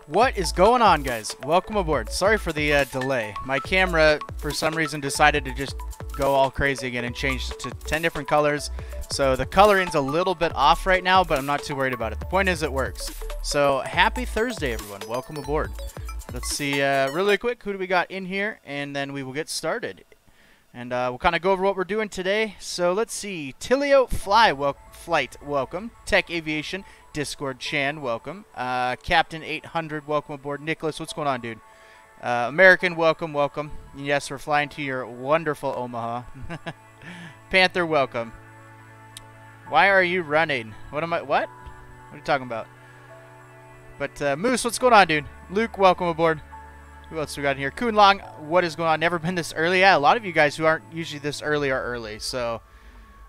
What is going on, guys? Welcome aboard. Sorry for the delay. My camera, for some reason, decided to just go all crazy again and change to 10 different colors. So the coloring's a little bit off right now, but I'm not too worried about it. The point is it works. So happy Thursday, everyone. Welcome aboard. Let's see really quick who do we got in here, and then we will get started. And we'll kind of go over what we're doing today. So let's see. Tilio Flight, welcome. Tech Aviation, Discord Chan, welcome. Captain 800, welcome aboard. Nicholas, what's going on, dude? American, welcome, welcome. Yes, we're flying to your wonderful Omaha. Panther, welcome. Why are you running? What? What are you talking about? But Moose, what's going on, dude? Luke, welcome aboard. Who else we got in here? Kun Long, what is going on? Never been this early. Yeah, a lot of you guys who aren't usually this early are early. So,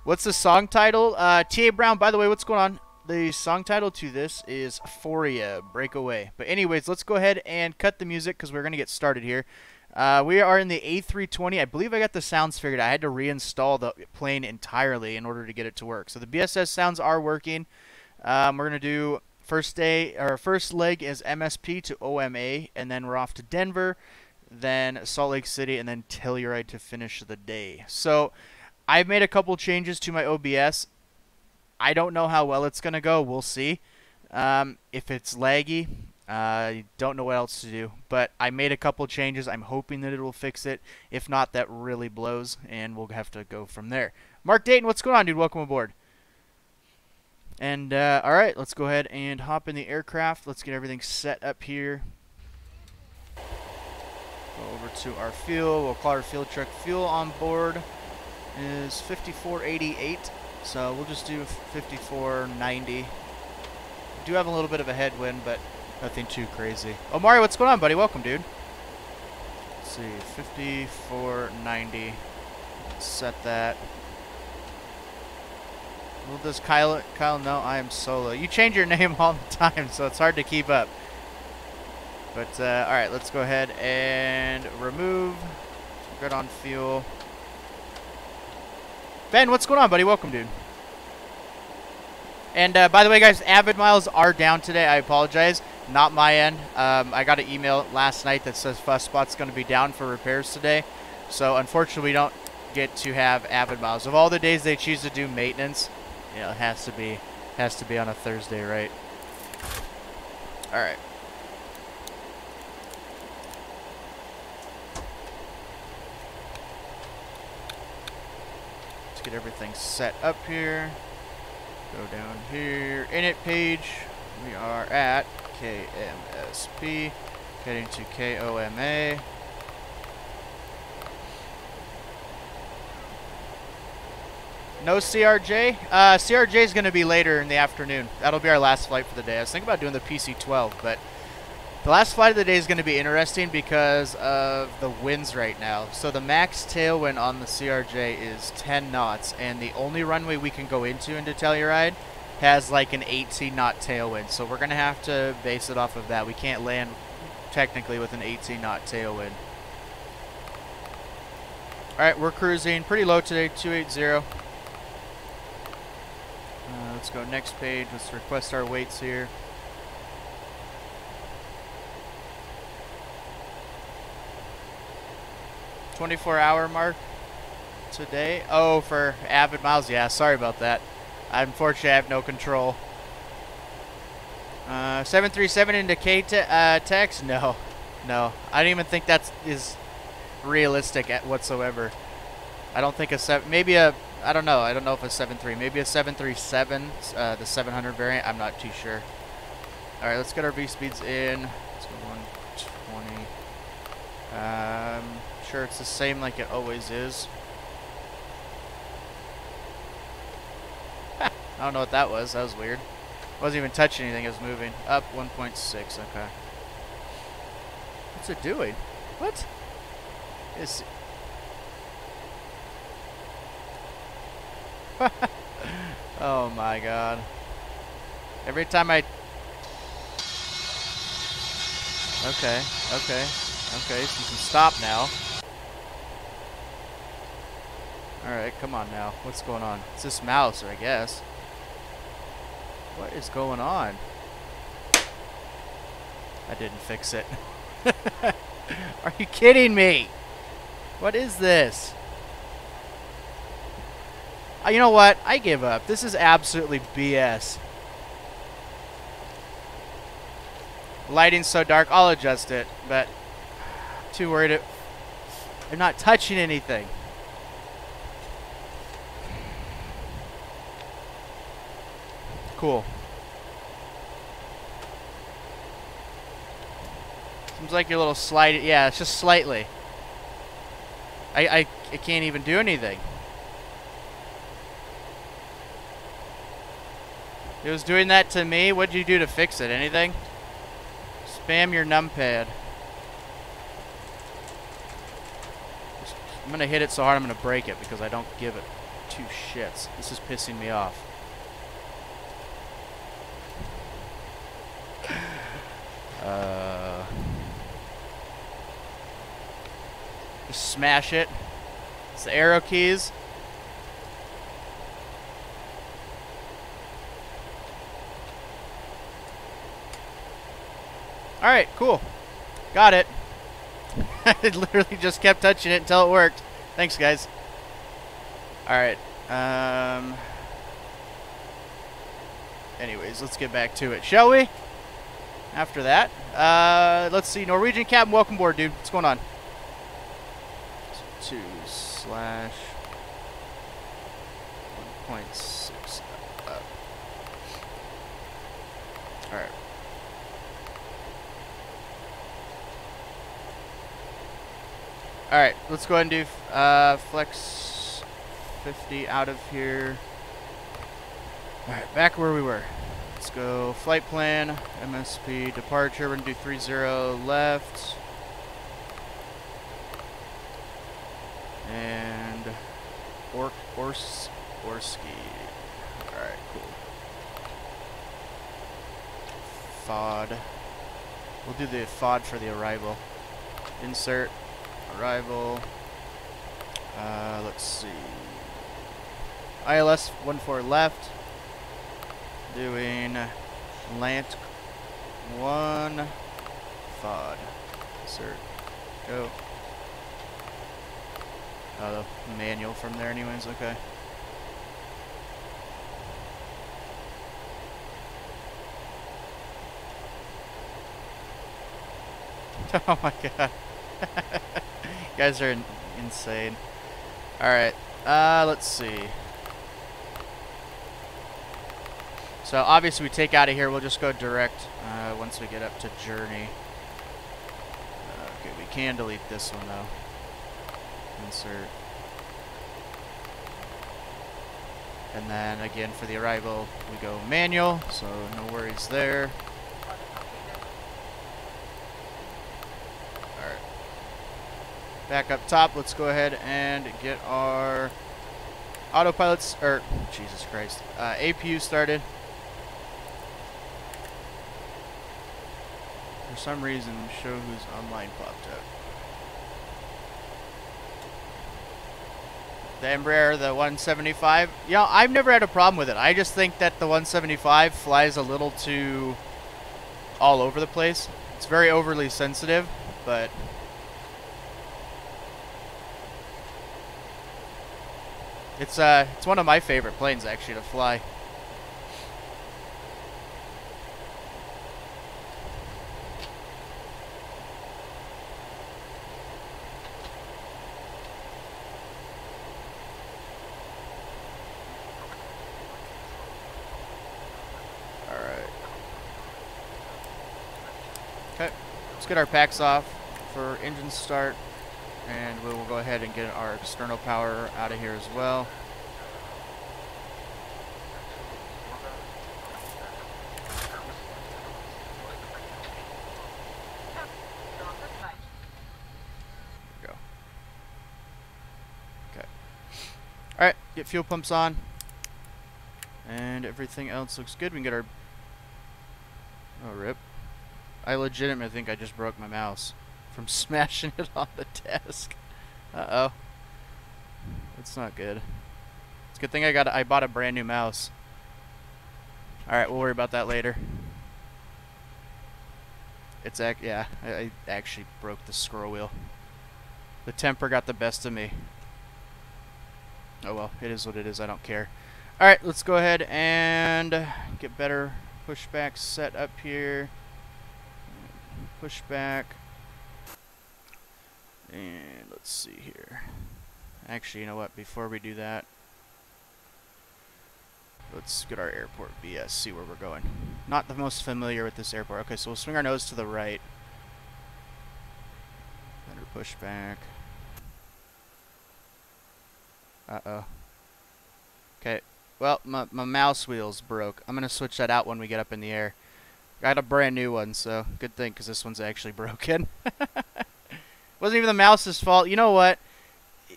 what's the song title? T.A. Brown, by the way, what's going on? The song title to this is Euphoria, Breakaway. But anyways, let's go ahead and cut the music because we're going to get started here. We are in the A320. I believe I got the sounds figured out. I had to reinstall the plane entirely in order to get it to work. So the BSS sounds are working. We're going to do first leg is MSP to OMA, and then we're off to Denver, then Salt Lake City, and then Telluride to finish the day. So I've made a couple changes to my OBS. I don't know how well it's going to go. We'll see. If it's laggy, I don't know what else to do. But I made a couple changes. I'm hoping that it will fix it. If not, that really blows, and we'll have to go from there. Mark Dayton, what's going on, dude? Welcome aboard. And, alright, let's go ahead and hop in the aircraft. Let's get everything set up here. Go over to our fuel. We'll call our field truck. Fuel on board is 54.88. So we'll just do 54.90. We do have a little bit of a headwind, but nothing too crazy. Oh, Mario, what's going on, buddy? Welcome, dude. Let's see, 54.90. Set that. Well, does Kyle know I am solo? You change your name all the time, so it's hard to keep up. But, alright, let's go ahead and remove. Good on fuel. Ben, what's going on, buddy? Welcome, dude. And, by the way, guys, Avid miles are down today. I apologize. Not my end. I got an email last night that says Fuss Spot's going to be down for repairs today. So, unfortunately, we don't get to have Avid miles. Of all the days they choose to do maintenance, you know, it has to be on a Thursday, right? All right. Let's get everything set up here. Go down here. Init page. We are at KMSP. Heading to KOMA. No CRJ? CRJ is going to be later in the afternoon. That'll be our last flight for the day. I was thinking about doing the PC-12, but the last flight of the day is going to be interesting because of the winds right now. So the max tailwind on the CRJ is 10 knots, and the only runway we can go into Telluride has like an 18-knot tailwind. So we're going to have to base it off of that. We can't land technically with an 18-knot tailwind. All right, we're cruising pretty low today, 280. Let's go next page. Let's request our weights here. $24-hour mark today. Oh, for Avid miles. Yeah, sorry about that. Unfortunately, I have no control. 737 into KTEX? No. No. I don't even think that is realistic whatsoever. I don't think maybe a, I don't know. I don't know if a 7.3. Maybe a 737, the 700 variant. I'm not too sure. All right, let's get our V-speeds in. Let's go 120. Sure, it's the same like it always is. I don't know what that was. That was weird. Wasn't even touching anything. It was moving. Up 1.6. Okay. What's it doing? What? Is oh my god. Every time I... Okay, okay, okay, so you can stop now. Alright, come on now. What's going on? It's this mouse, I guess. What is going on? I didn't fix it. Are you kidding me? What is this? You know what? I give up. This is absolutely BS. Lighting's so dark, I'll adjust it, but I'm too worried. I'm not touching anything. Cool. Seems like your little slide. Yeah, it's just slightly. I can't even do anything. It was doing that to me. What'd you do to fix it? Anything? Spam your numpad. I'm gonna hit it so hard I'm gonna break it because I don't give it two shits. This is pissing me off. Just smash it. It's the arrow keys. Alright, cool. Got it. I literally just kept touching it until it worked. Thanks, guys. Alright. Anyways, let's get back to it, shall we? After that. Let's see. Norwegian Captain, welcome aboard, dude. What's going on? 2/1.6 up. Alright. Alright, let's go ahead and do flex 50 out of here. Alright, back where we were. Let's go flight plan, MSP, departure. We're going to do 30 left. And Orski. Alright, cool. FOD. We'll do the FOD for the arrival. Insert. Arrival. Let's see. ILS 14 left. Doing Lant 1 FOD. Insert. Go. Oh, the manual from there anyways, okay. Oh my god. You guys are insane. Alright, let's see. So obviously we take out of here, we'll just go direct once we get up to journey. Okay, we can delete this one though. Insert. And then again for the arrival we go manual, so no worries there. Alright. Back up top, let's go ahead and get our autopilots, or Jesus Christ, APU started. For some reason, show who's online popped up. The Embraer, the 175. Yeah, I've never had a problem with it. I just think that the 175 flies a little too all over the place. It's very overly sensitive, but it's one of my favorite planes actually to fly. Let's get our packs off for engine start, and we will go ahead and get our external power out of here as well. There we go. Okay. Alright, get fuel pumps on. And everything else looks good. We can get our... Oh, rip. I legitimately think I just broke my mouse from smashing it on the desk. Uh-oh. That's not good. It's a good thing I bought a brand new mouse. Alright, we'll worry about that later. Yeah, I actually broke the scroll wheel. The temper got the best of me. Oh well, it is what it is. I don't care. All right, let's go ahead and get better pushback set up here. Pushback. And let's see here. Actually, you know what? Before we do that, let's get our airport BS, see where we're going. Not the most familiar with this airport. Okay, so we'll swing our nose to the right. Better pushback. Uh-oh. Okay. Well, my mouse wheel's broke. I'm going to switch that out when we get up in the air. Got a brand new one, so good thing, because this one's actually broken. Wasn't even the mouse's fault. You know what?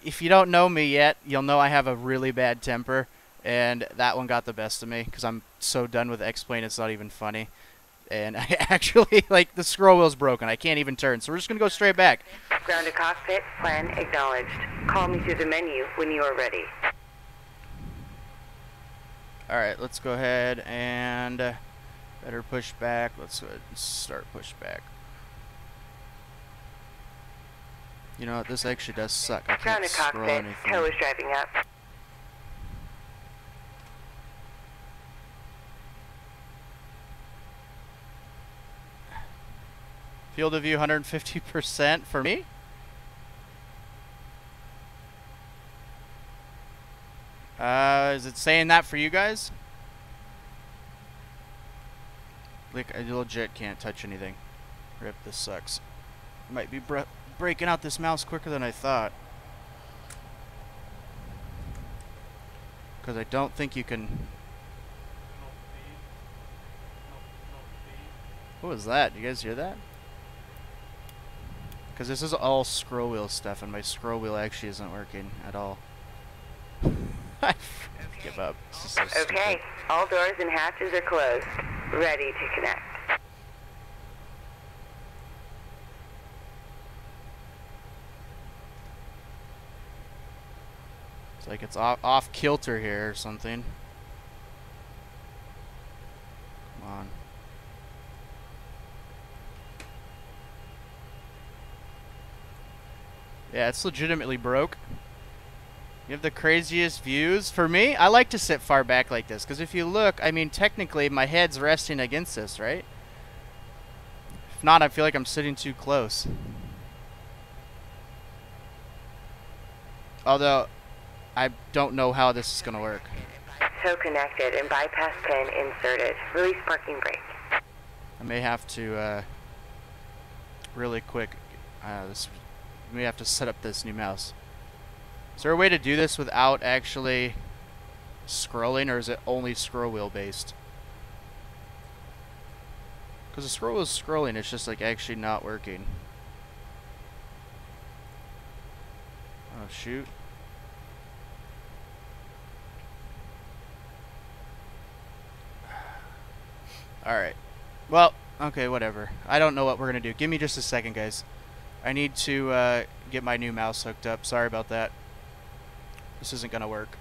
If you don't know me yet, you'll know I have a really bad temper. And that one got the best of me, because I'm so done with X-Plane, it's not even funny. And I actually, like, the scroll wheel's broken. I can't even turn, so we're just going to go straight back. Ground to cockpit, plan acknowledged. Call me through the menu when you are ready. Alright, let's go ahead and better push back. Let's go ahead and start push back. You know what, this actually does suck. I Ground can't to scroll cockpit, anything. tow is driving up. Field of view 150% for me? Is it saying that for you guys? Like, I legit can't touch anything. Rip, this sucks. Might be breaking out this mouse quicker than I thought. Because I don't think you can... What was that? You guys hear that? Because this is all scroll wheel stuff, and my scroll wheel actually isn't working at all. I give up. This is so okay, stupid. all doors and hatches are closed. Ready to connect. It's like it's off kilter here or something. Come on. Yeah, it's legitimately broke. You have the craziest views. For me, I like to sit far back like this, because if you look, I mean, technically my head's resting against this, right? If not, I feel like I'm sitting too close. Although, I don't know how this is going to work. Tow connected and bypass pin inserted. Release parking brake. I may have to, really quick, we may have to set up this new mouse. Is there a way to do this without actually scrolling, or is it only scroll wheel based? Because the scroll wheel is scrolling, it's just like actually not working. Oh shoot. Alright. Well, okay, whatever. I don't know what we're going to do. Give me just a second, guys. I need to get my new mouse hooked up. Sorry about that. This isn't going to work.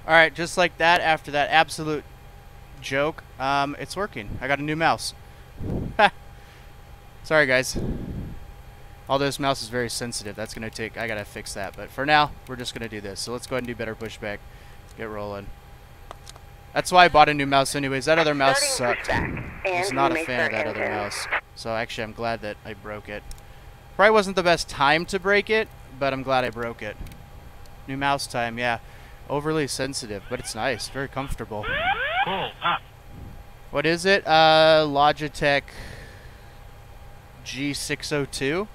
Alright, just like that, after that absolute joke, it's working. I got a new mouse. Sorry, guys. Although this mouse is very sensitive, that's going to take... I got to fix that. But for now, we're just going to do this. So let's go ahead and do better pushback. Get rolling. That's why I bought a new mouse anyways. That other mouse sucked. I was not a fan of that other mouse. So actually, I'm glad that I broke it. Probably wasn't the best time to break it, but I'm glad I broke it. New mouse time, yeah. Overly sensitive, but it's nice. Very comfortable. Cool. What is it? Logitech G602?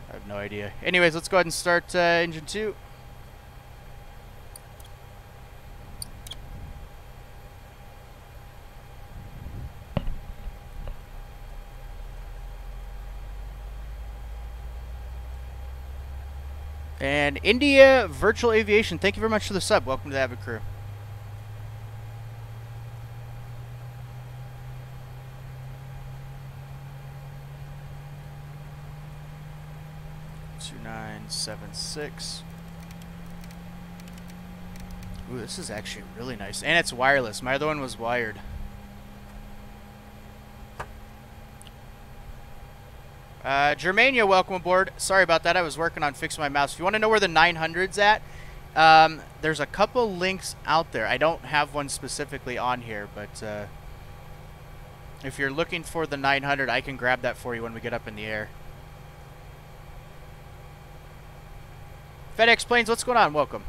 I have no idea. Anyways, let's go ahead and start engine 2. And India Virtual Aviation, thank you very much for the sub. Welcome to the Avid Crew. .2976. Ooh, this is actually really nice, and it's wireless. My other one was wired. Germania, welcome aboard. Sorry about that. I was working on fixing my mouse. If you want to know where the 900's at, there's a couple links out there. I don't have one specifically on here, but if you're looking for the 900, I can grab that for you when we get up in the air. FedEx Planes, what's going on? Welcome.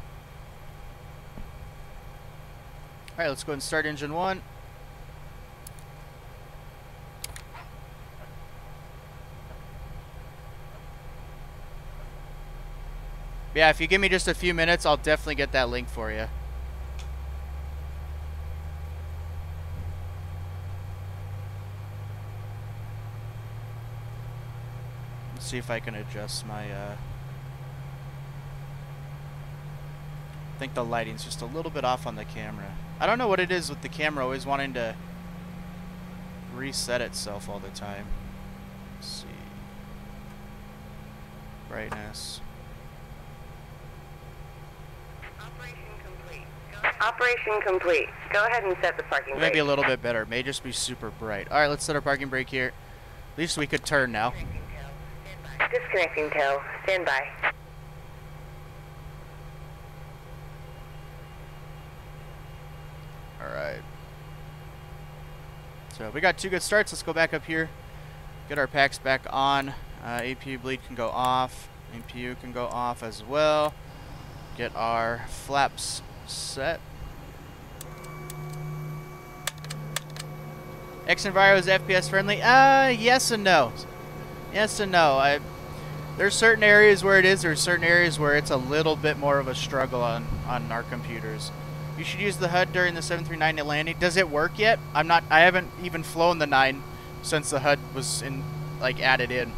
All right, let's go ahead and start engine 1. Yeah, if you give me just a few minutes, I'll definitely get that link for you. Let's see if I can adjust my... I think the lighting's just a little bit off on the camera. I don't know what it is with the camera always wanting to reset itself all the time. Let's see. Brightness. Operation complete. Go ahead and set the parking brake. Maybe a little bit better. May just be super bright. Alright, let's set our parking brake here. At least we could turn now. Disconnecting tow. Stand by. Alright. So we got 2 good starts. Let's go back up here. Get our packs back on. APU bleed can go off. APU can go off as well. Get our flaps set. X-Enviro is FPS friendly? Yes and no. Yes and no. There's certain areas where it is. There's certain areas where it's a little bit more of a struggle on our computers. You should use the HUD during the 739 landing. Does it work yet? I haven't even flown the 9 since the HUD was added in.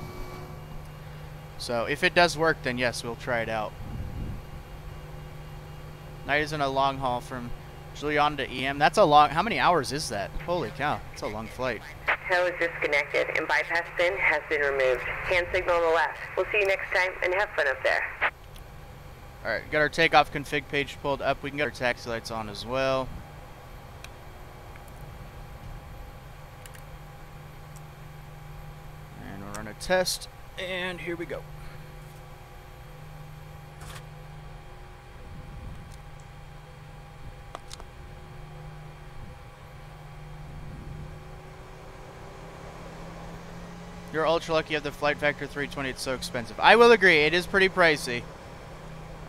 So if it does work, then yes, we'll try it out. Night isn't a long haul from Julian to EM. That's a long... How many hours is that? Holy cow. That's a long flight. Tow is disconnected and bypass bin has been removed. Hand signal on the left. We'll see you next time and have fun up there. Alright, got our takeoff config page pulled up. We can get our taxi lights on as well. And we'll run a test. And here we go. You're ultra lucky you have the Flight Factor 320. It's so expensive. I will agree. It is pretty pricey.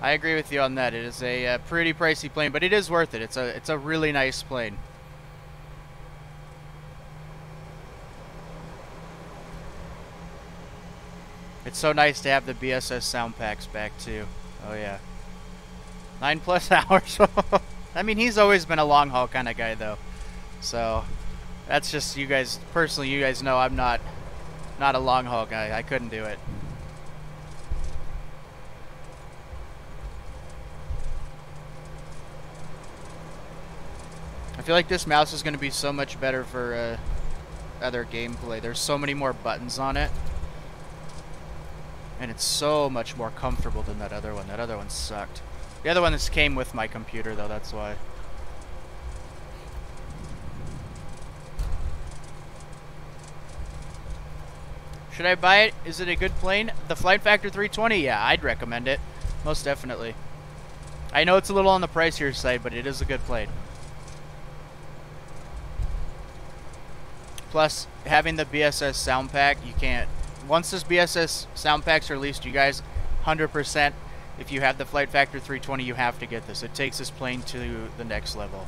I agree with you on that. It is a pretty pricey plane, but it is worth it. It's a really nice plane. It's so nice to have the BSS sound packs back too. Oh yeah. 9+ hours. I mean, he's always been a long haul kind of guy though. So that's just, you guys, personally, you guys know I'm not a long haul guy. I couldn't do it. I feel like this mouse is going to be so much better for other gameplay. There's so many more buttons on it. And it's so much more comfortable than that other one. That other one sucked. The other one just came with my computer, though, that's why. Should I buy it? Is it a good plane? The Flight Factor 320? Yeah, I'd recommend it. Most definitely. I know it's a little on the pricier side, but it is a good plane. Plus, having the BSS sound pack, you can't... Once this BSS sound pack's released, you guys, 100%, if you have the Flight Factor 320, you have to get this. It takes this plane to the next level.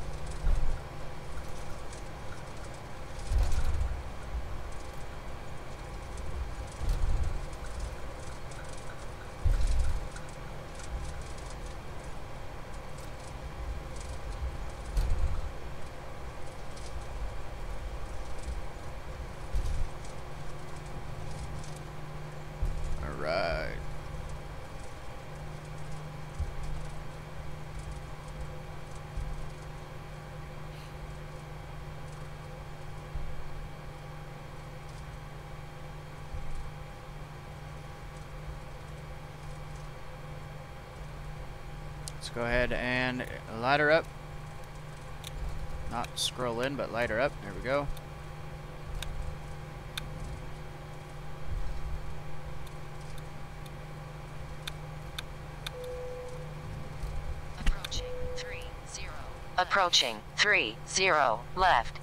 Let's go ahead and light her up. Not scroll in, but light her up. There we go. Approaching 30. Approaching 30 left.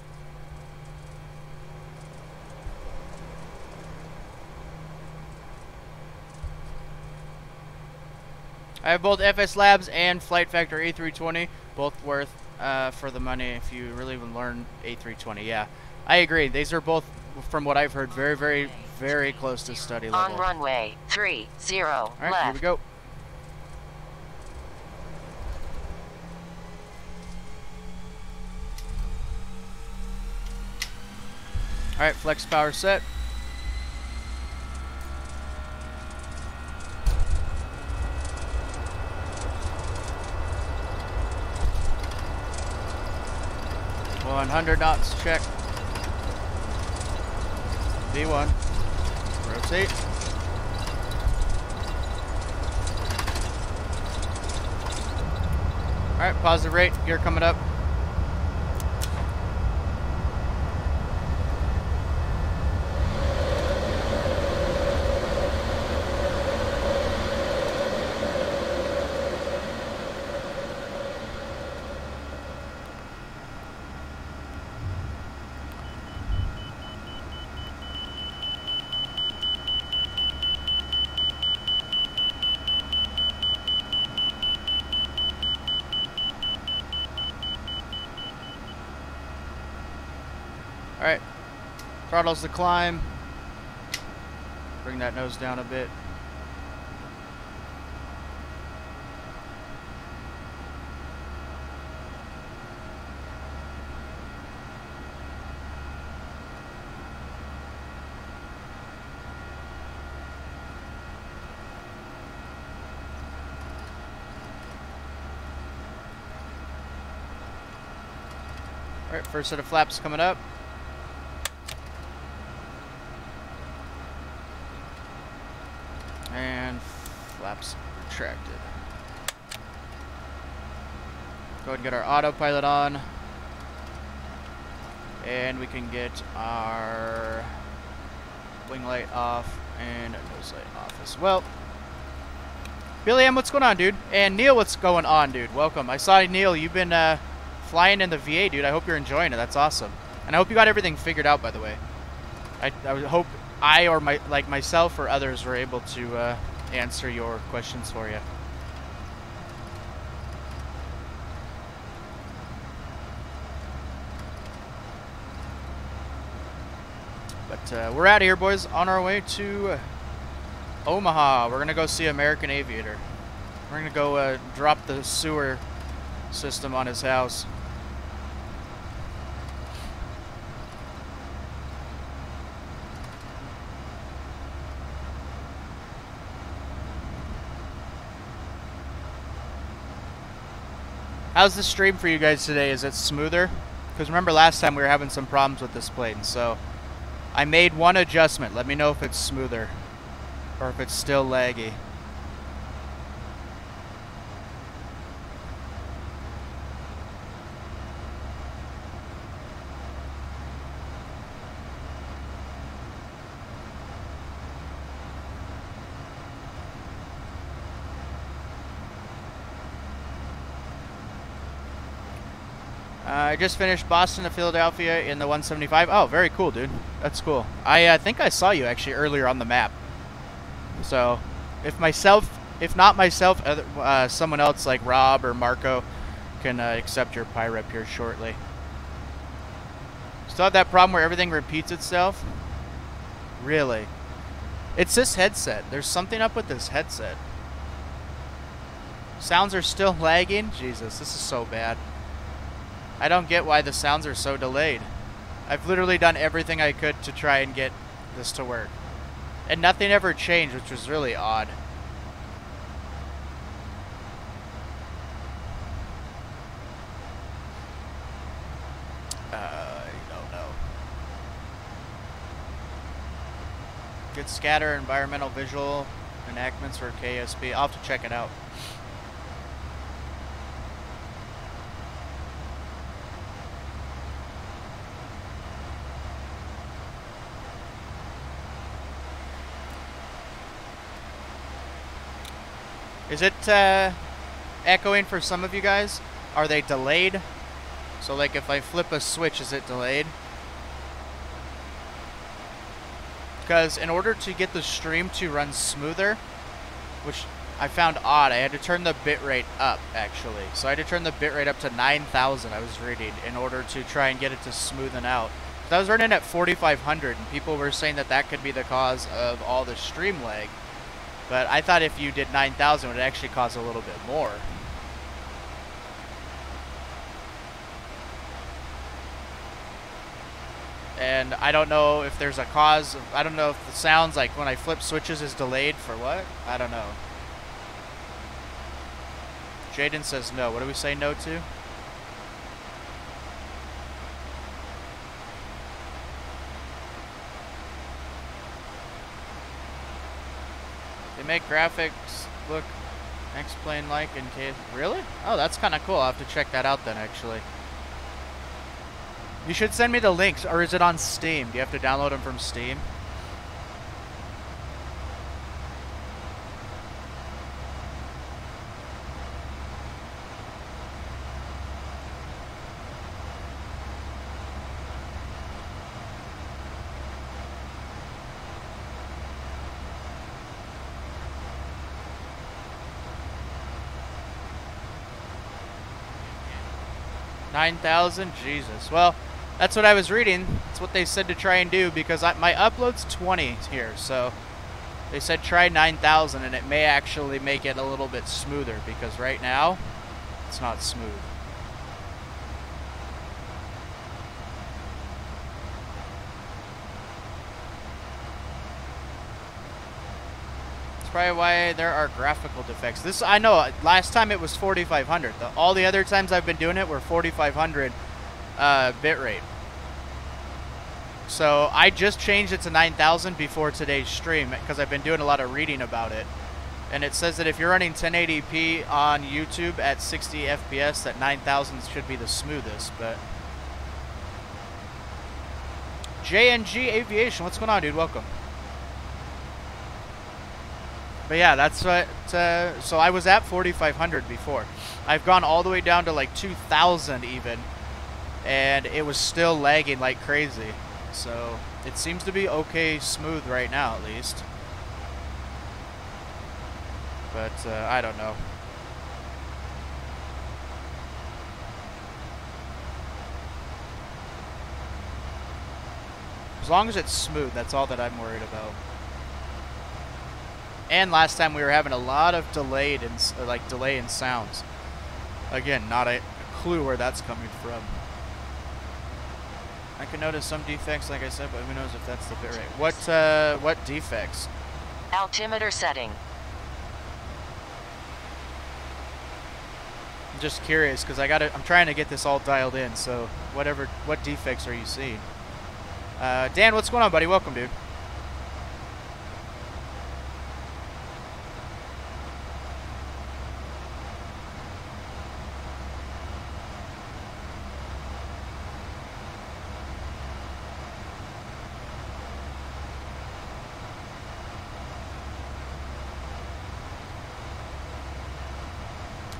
I have both FS Labs and Flight Factor A320, both worth for the money if you really want to learn A320. Yeah, I agree. These are both, from what I've heard, very, very, very close to study level. On runway 30 All right, left. here we go. All right, flex power set. On 100 knots, check. V1. Rotate. Alright, positive rate, gear coming up. Alright, throttles the climb. Bring that nose down a bit. Alright, first set of flaps coming up. And flaps retracted. Go ahead and get our autopilot on. And we can get our wing light off and nose light off as well. Billy M, what's going on, dude? And Neil, what's going on, dude? Welcome. I saw, Neil, you've been flying in the VA, dude. I hope you're enjoying it. That's awesome. And I hope you got everything figured out, by the way. I would hope I or myself or others were able to answer your questions for you. But we're out of here, boys. On our way to Omaha. We're gonna go see American Aviator. We're gonna go drop the sewer system on his house. How's the stream for you guys today? Is it smoother? Because remember last time we were having some problems with this plane, so I made one adjustment. Let me know if it's smoother or if it's still laggy. I just finished Boston to Philadelphia in the 175. Oh, very cool, dude. That's cool. I think I saw you actually earlier on the map. So, if not myself, someone else like Rob or Marco can accept your PIREP here shortly. Still have that problem where everything repeats itself? Really? It's this headset. There's something up with this headset. Sounds are still lagging? Jesus, this is so bad. I don't get why the sounds are so delayed. I've literally done everything I could to try and get this to work. And nothing ever changed, which was really odd. I don't know. Good scatter, environmental visual enactments for KSP. I'll have to check it out. Is it echoing for some of you guys? Are they delayed? So like if I flip a switch, is it delayed? Because in order to get the stream to run smoother, which I found odd, I had to turn the bitrate up actually. So I had to turn the bitrate up to 9,000 I was reading in order to try and get it to smoothen out. So I was running at 4,500 and people were saying that that could be the cause of all the stream lag. But I thought if you did 9,000, it would actually cause a little bit more. And I don't know if there's a cause. I don't know if the sounds like when I flip switches is delayed for what? I don't know. Jaden says no. What do we say no to? They make graphics look X-Plane like in case. Really? Oh, that's kind of cool. I'll have to check that out then, actually. You should send me the links, or is it on Steam? Do you have to download them from Steam? $9,000? Jesus. Well, that's what I was reading. That's what they said to try and do because my upload's 20 here. So they said try 9,000 and it may actually make it a little bit smoother because right now it's not smooth. Probably why there are graphical defects. This I know. Last time it was 4,500. All the other times I've been doing it were 4,500 bitrate. So I just changed it to 9,000 before today's stream because I've been doing a lot of reading about it. And it says that if you're running 1080p on YouTube at 60 FPS, that 9,000 should be the smoothest. But JNG Aviation, what's going on, dude? Welcome. But yeah, that's what, so I was at 4,500 before. I've gone all the way down to like 2,000 even, and it was still lagging like crazy. So it seems to be okay smooth right now at least. But I don't know. As long as it's smooth, that's all that I'm worried about. And last time we were having a lot of delay in sounds. Again, not a clue where that's coming from. I can notice some defects, like I said, but who knows if that's the bitrate. What defects? Altimeter setting. I'm just curious because I'm trying to get this all dialed in. So what defects are you seeing? Dan, what's going on, buddy? Welcome, dude.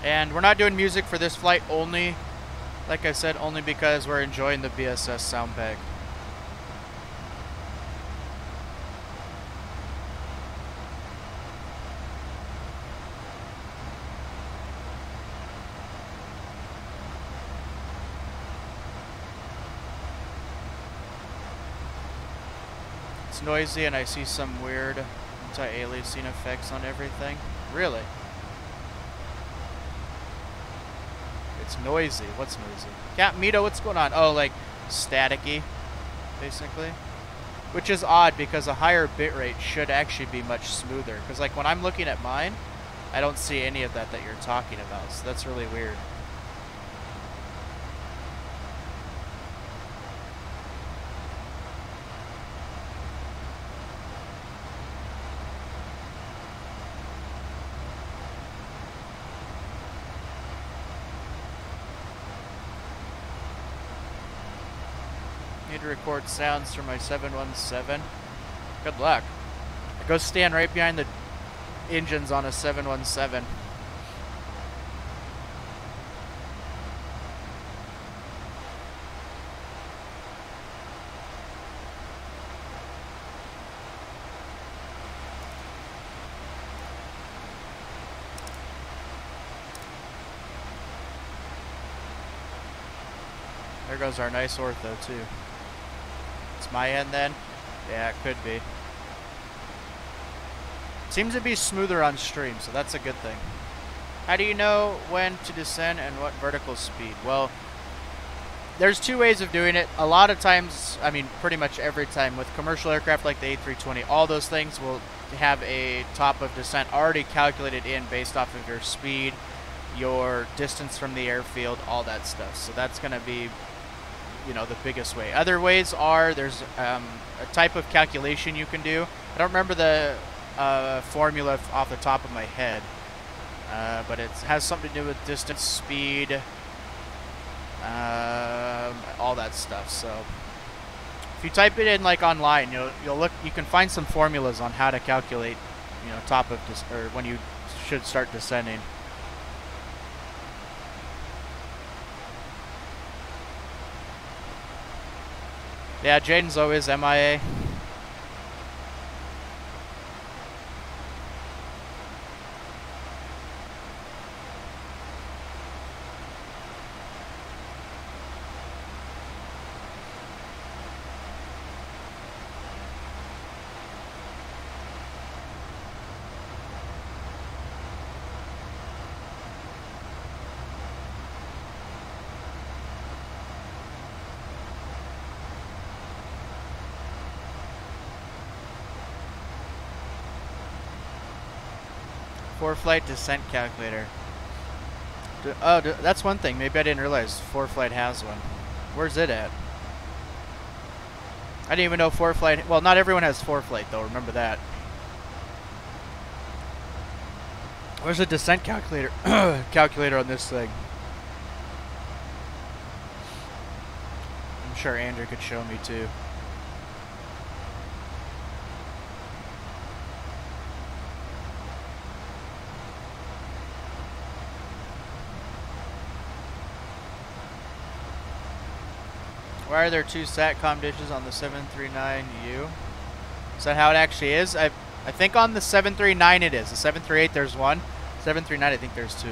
And we're not doing music for this flight only. Like I said, only because we're enjoying the BSS sound bag. It's noisy and I see some weird anti-aliasing effects on everything. Really? It's noisy. What's noisy? Cat Mito, what's going on? Oh, like staticky, basically. Which is odd because a higher bitrate should actually be much smoother. Because like when I'm looking at mine, I don't see any of that you're talking about. So that's really weird. Need to record sounds from my 717. Good luck. Go stand right behind the engines on a 717. There goes our nice ortho too. It's my end then? Yeah, it could be. Seems to be smoother on stream, so that's a good thing. How do you know when to descend and what vertical speed? Well, there's two ways of doing it. A lot of times, I mean pretty much every time with commercial aircraft like the A320, all those things will have a top of descent already calculated in based off of your speed, your distance from the airfield, all that stuff. So that's going to be, you know, the biggest way. Other ways are there's a type of calculation you can do. I don't remember the formula off the top of my head, but it has something to do with distance, speed, all that stuff. So if you type it in like online, you'll look. You can find some formulas on how to calculate, you know, top of or when you should start descending. Yeah, Jaden's always MIA. Flight descent calculator. That's one thing. Maybe I didn't realize Flight has one. Where's it at? I didn't even know Flight. Well, not everyone has Flight though. Remember that. Where's the descent calculator? Calculator on this thing. I'm sure Andrew could show me too. Why are there two SATCOM dishes on the 739U? Is that how it actually is? I think on the 739 it is. The 738 there's one. 739 I think there's two.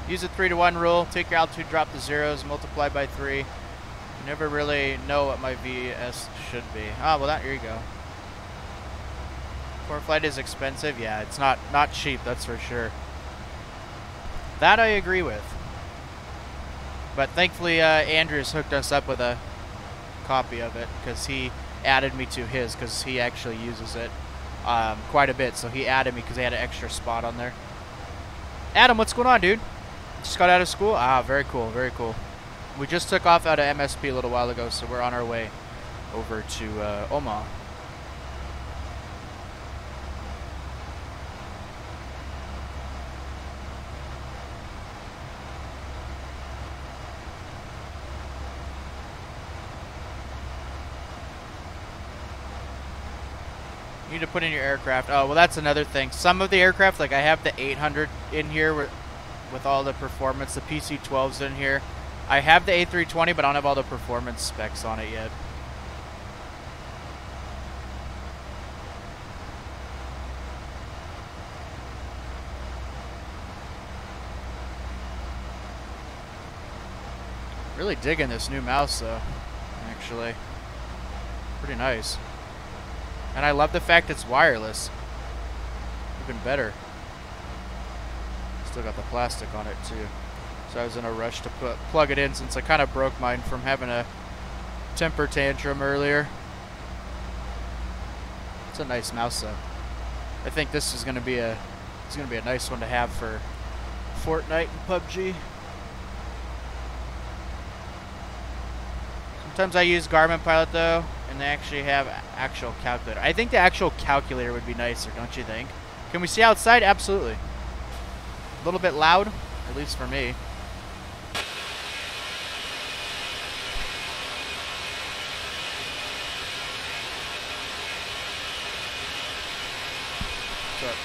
Use the 3-to-1 rule. Take your altitude, drop the zeros, multiply by 3. You never really know what my VS should be. Ah, well here you go. Flight is expensive. Yeah, it's not cheap, that's for sure. That I agree with. But thankfully, Andrews hooked us up with a copy of it because he added me to his because he actually uses it quite a bit. So he added me because he had an extra spot on there. Adam, what's going on, dude? Just got out of school? Ah, very cool, very cool. We just took off out of MSP a little while ago, so we're on our way over to Omaha. You need to put in your aircraft. Oh, well, that's another thing. Some of the aircraft, like I have the 800 in here, with all the performance. The PC-12's in here. I have the A320, but I don't have all the performance specs on it yet. Really digging this new mouse though, actually. Pretty nice. And I love the fact it's wireless. Even better. Still got the plastic on it too. So I was in a rush to plug it in since I kind of broke mine from having a temper tantrum earlier. It's a nice mouse though. I think this is gonna be a nice one to have for Fortnite and PUBG. Sometimes I use Garmin Pilot though, and they actually have actual calculator. I think the actual calculator would be nicer, don't you think? Can we see outside? Absolutely. A little bit loud, at least for me. What's up?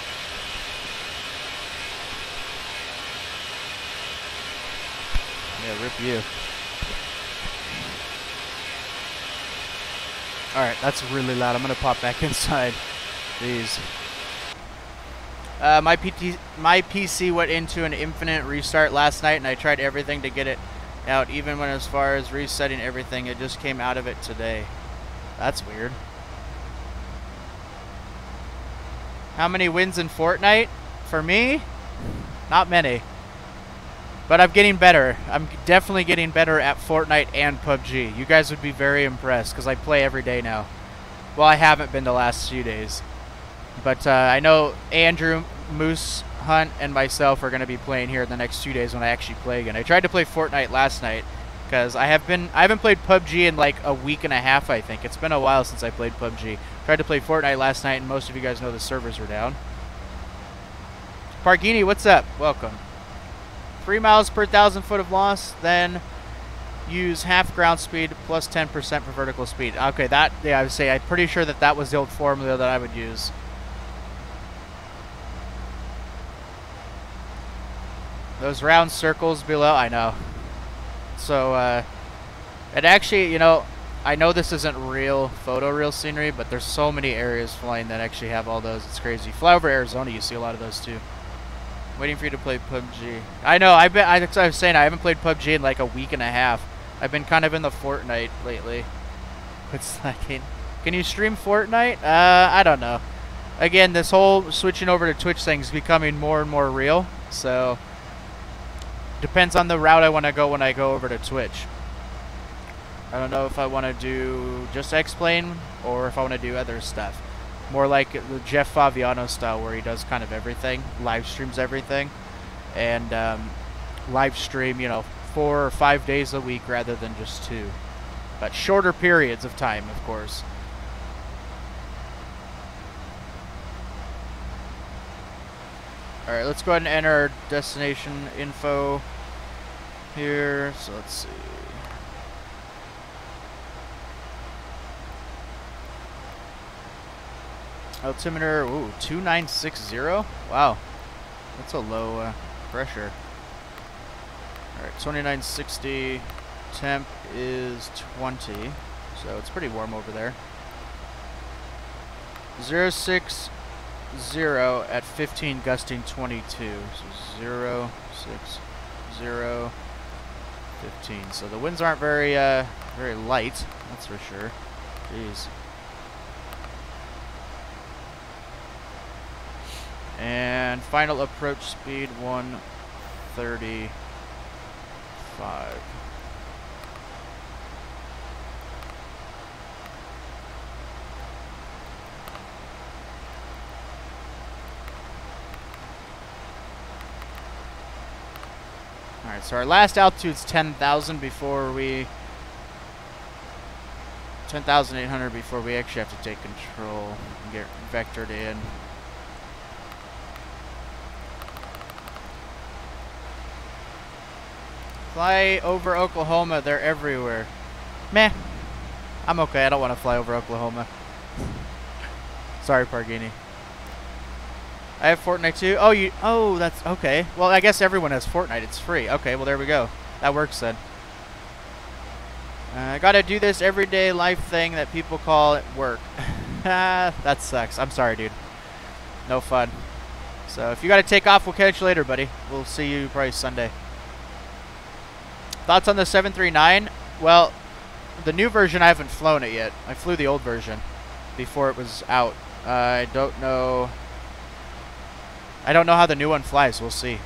Yeah, rip you. Alright, that's really loud. I'm going to pop back inside. Jeez. My PC went into an infinite restart last night, and I tried everything to get it out. Even when as far as resetting everything, it just came out of it today. That's weird. How many wins in Fortnite? For me? Not many. But I'm getting better. I'm definitely getting better at Fortnite and PUBG. You guys would be very impressed because I play every day now. Well, I haven't been the last few days. But I know Andrew, Moose, Hunt, and myself are going to be playing here in the next 2 days when I actually play again. I tried to play Fortnite last night because I haven't played PUBG in like a week and a half, I think. It's been a while since I played PUBG. Tried to play Fortnite last night, and most of you guys know the servers are down. Pargini, what's up? Welcome. 3 miles per 1,000 foot of loss, then use half ground speed plus 10% for vertical speed. Okay, yeah, I would say, I'm pretty sure that was the old formula that I would use. Those round circles below, I know. So, it actually, you know, I know this isn't real scenery, but there's so many areas flying that actually have all those. It's crazy. Fly over Arizona, you see a lot of those too. Waiting for you to play PUBG. I know, I was saying, I haven't played PUBG in like a week and a half. I've been kind of in the Fortnite lately. What's lacking? Can you stream Fortnite? I don't know. Again, this whole switching over to Twitch thing is becoming more and more real. So, depends on the route I want to go when I go over to Twitch. I don't know if I want to do just X-Plane or if I want to do other stuff. More like the Jeff Favignano style where he does kind of everything, live streams everything, and live stream, you know, 4 or 5 days a week rather than just 2. But shorter periods of time, of course. Alright, let's go ahead and enter our destination info here. So let's see. Altimeter, ooh, 2960. Wow, that's a low pressure. All right, 2960. Temp is 20, so it's pretty warm over there. 060 at 15, gusting 22. So 060, 15. So the winds aren't very light, that's for sure. Jeez. And final approach speed 135. Alright, so our last altitude is 10,000 before we... 10,800 before we actually have to take control and get vectored in. Fly over Oklahoma, they're everywhere. Meh. I'm okay, I don't want to fly over Oklahoma. Sorry, Pargini. I have Fortnite too. Oh, you. Oh, that's okay. Well, I guess everyone has Fortnite. It's free. Okay, well there we go. That works then. I gotta do this everyday life thing that people call it work. That sucks. I'm sorry, dude. No fun. So if you gotta take off, we'll catch you later, buddy. We'll see you probably Sunday. Thoughts on the 739? Well, the new version, I haven't flown it yet. I flew the old version before it was out. I don't know how the new one flies. We'll see.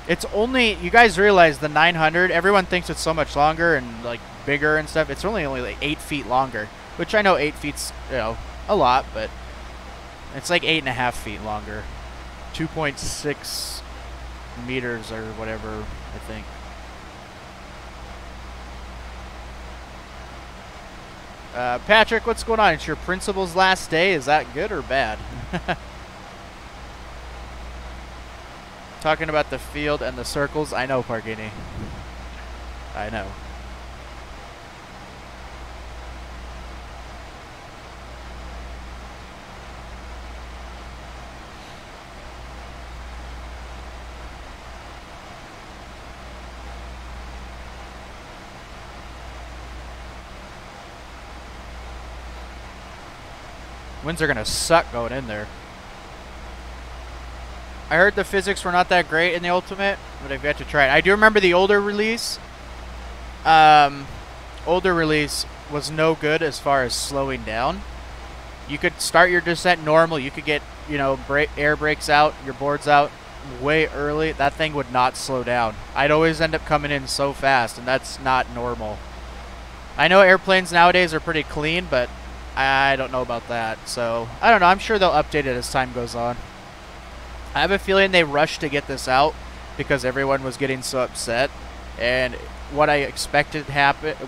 It's only, you guys realize the 900, everyone thinks it's so much longer and like bigger and stuff. It's only like 8 feet longer, which I know 8 feet's, you know, a lot, but it's like 8.5 feet longer. 2.6 meters or whatever, I think. Patrick, what's going on? It's your principal's last day. Is that good or bad? Talking about the field and the circles. I know, Pargini. I know. Winds are going to suck going in there. I heard the physics were not that great in the Ultimate, but I've yet to try it. I do remember the older release. Older release was no good as far as slowing down. You could start your descent normal. You could get, you know, air brakes out, your boards out way early. That thing would not slow down. I'd always end up coming in so fast, and that's not normal. I know airplanes nowadays are pretty clean, but I don't know about that. So, I don't know. I'm sure they'll update it as time goes on. I have a feeling they rushed to get this out because everyone was getting so upset, and what I expected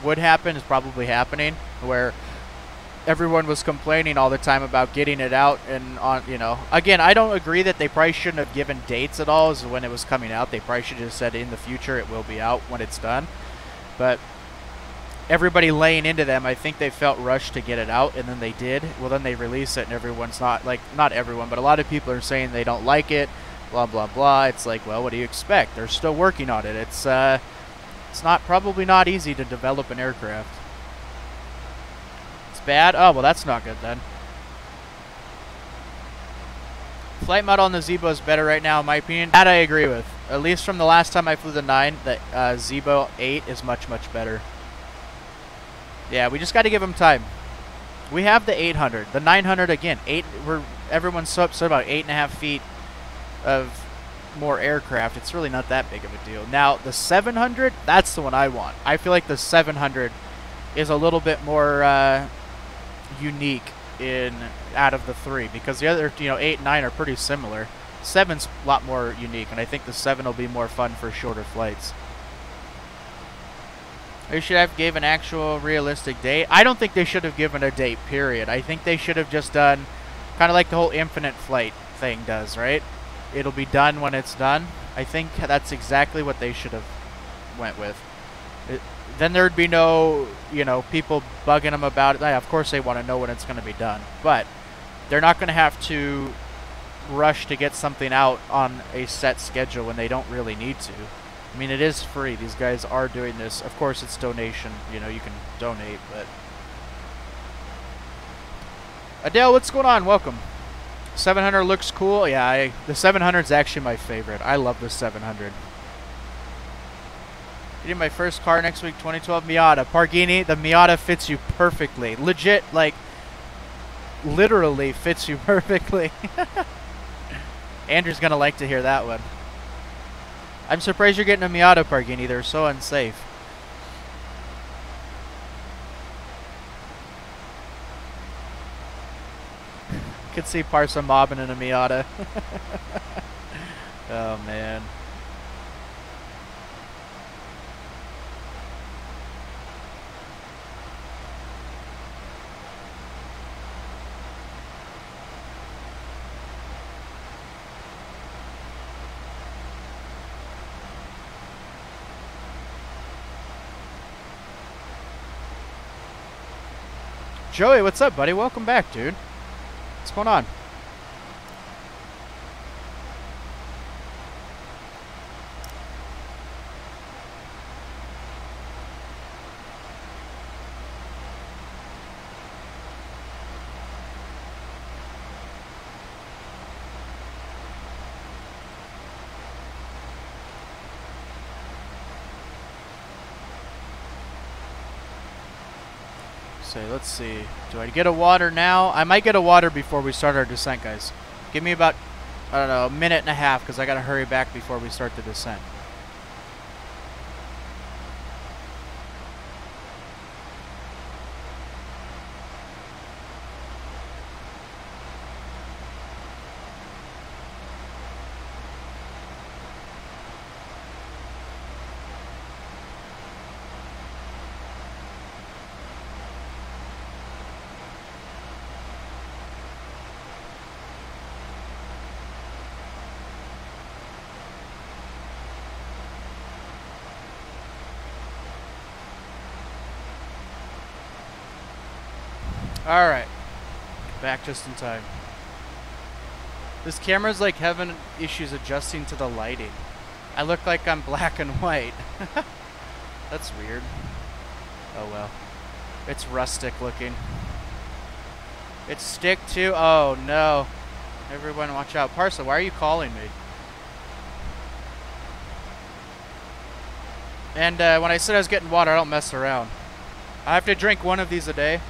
would happen is probably happening, where everyone was complaining all the time about getting it out. And on, you know, again, I don't agree that they probably shouldn't have given dates at all as when it was coming out. They probably should have just said in the future it will be out when it's done. But everybody laying into them, I think they felt rushed to get it out, and then they did. Well, then they release it, and everyone's not everyone, but a lot of people are saying they don't like it, blah, blah, blah. It's like, well, what do you expect? They're still working on it. It's probably not easy to develop an aircraft. It's bad? Oh, well, that's not good then. Flight model on the Zebo is better right now, in my opinion. That I agree with. At least from the last time I flew the 9, the Zebo 8 is much, much better. Yeah, we just got to give them time. We have the 800. The 900, again, everyone's so upset about 8.5 feet of more aircraft. It's really not that big of a deal. Now, the 700, that's the one I want. I feel like the 700 is a little bit more unique out of the 3, because the other, 8 and 9 are pretty similar. 7's a lot more unique, and I think the 7 will be more fun for shorter flights. They should have given an actual realistic date. I don't think they should have given a date, period. I think they should have just done kind of like the whole infinite flight thing does, right? It'll be done when it's done. I think that's exactly what they should have went with. Then there'd be no, people bugging them about it. Of course they want to know when it's going to be done. But they're not going to have to rush to get something out on a set schedule when they don't really need to. I mean, it is free. These guys are doing this. Of course, it's donation. You can donate, but... Adele, what's going on? Welcome. 700 looks cool. Yeah, the 700 is actually my favorite. I love the 700. Getting my first car next week, 2012 Miata. Pargini, the Miata fits you perfectly. Legit, literally fits you perfectly. Andrew's going to like to hear that one. I'm surprised you're getting a Miata, Pargini. They're so unsafe. Could see Parsa mobbing in a Miata. Oh, man. Joey, what's up, buddy? Welcome back, dude. What's going on? So let's see. Do I get a water now? I might get a water before we start our descent, guys. Give me about, I don't know, a minute and a half because I got to hurry back before we start the descent. Alright, back just in time. This camera's like having issues adjusting to the lighting. I look like I'm black and white. That's weird. Oh well. It's rustic looking. It's stick too? Oh no. Everyone watch out. Parsa, why are you calling me? And when I said I was getting water, I don't mess around. I have to drink one of these a day.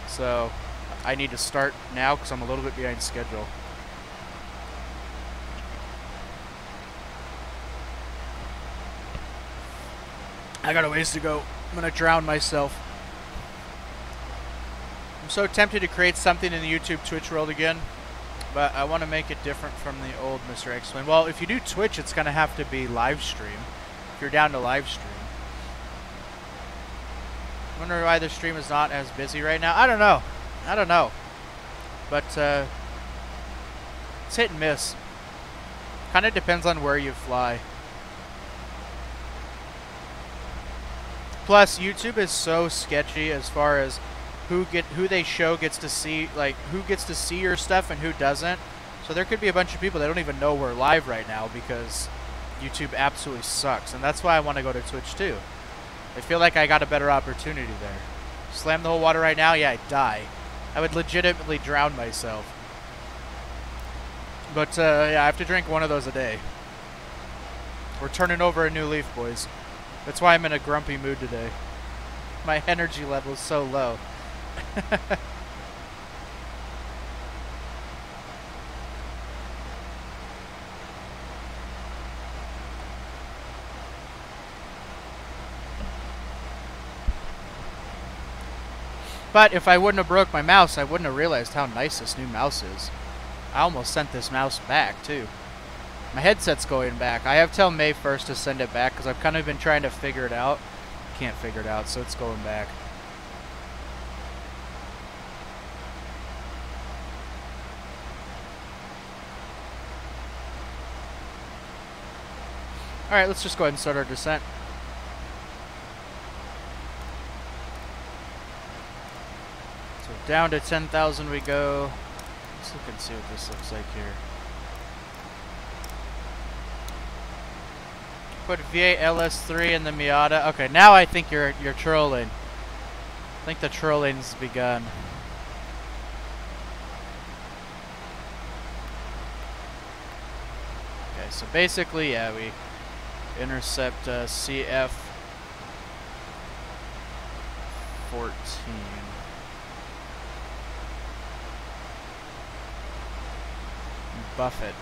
So, I need to start now because I'm a little bit behind schedule. I got a ways to go. I'm going to drown myself. I'm so tempted to create something in the YouTube Twitch world again, but I want to make it different from the old Mr. X-Men. Well, if you do Twitch, it's going to have to be live stream. If you're down to live stream. Wonder why the stream is not as busy right now. I don't know. I don't know. But it's hit and miss. Kind of depends on where you fly. Plus, YouTube is so sketchy as far as who they show gets to see, like who gets to see your stuff and who doesn't. So there could be a bunch of people that don't even know we're live right now because YouTube absolutely sucks, and that's why I want to go to Twitch too. I feel like I got a better opportunity there. Slam the whole water right now? Yeah, I'd die. I would legitimately drown myself. But, yeah, I have to drink one of those a day. We're turning over a new leaf, boys. That's why I'm in a grumpy mood today. My energy level is so low. But if I wouldn't have broke my mouse, I wouldn't have realized how nice this new mouse is. I almost sent this mouse back, too. My headset's going back. I have till May 1st to send it back, because I've kind of been trying to figure it out. Can't figure it out, so it's going back. Alright, let's just go ahead and start our descent. Down to 10,000 we go. Let's look and see what this looks like here. Put V8 LS3 in the Miata. Okay, now I think you're trolling. I think the trolling's begun. Okay, so basically, yeah, we intercept CF 14. Buffett.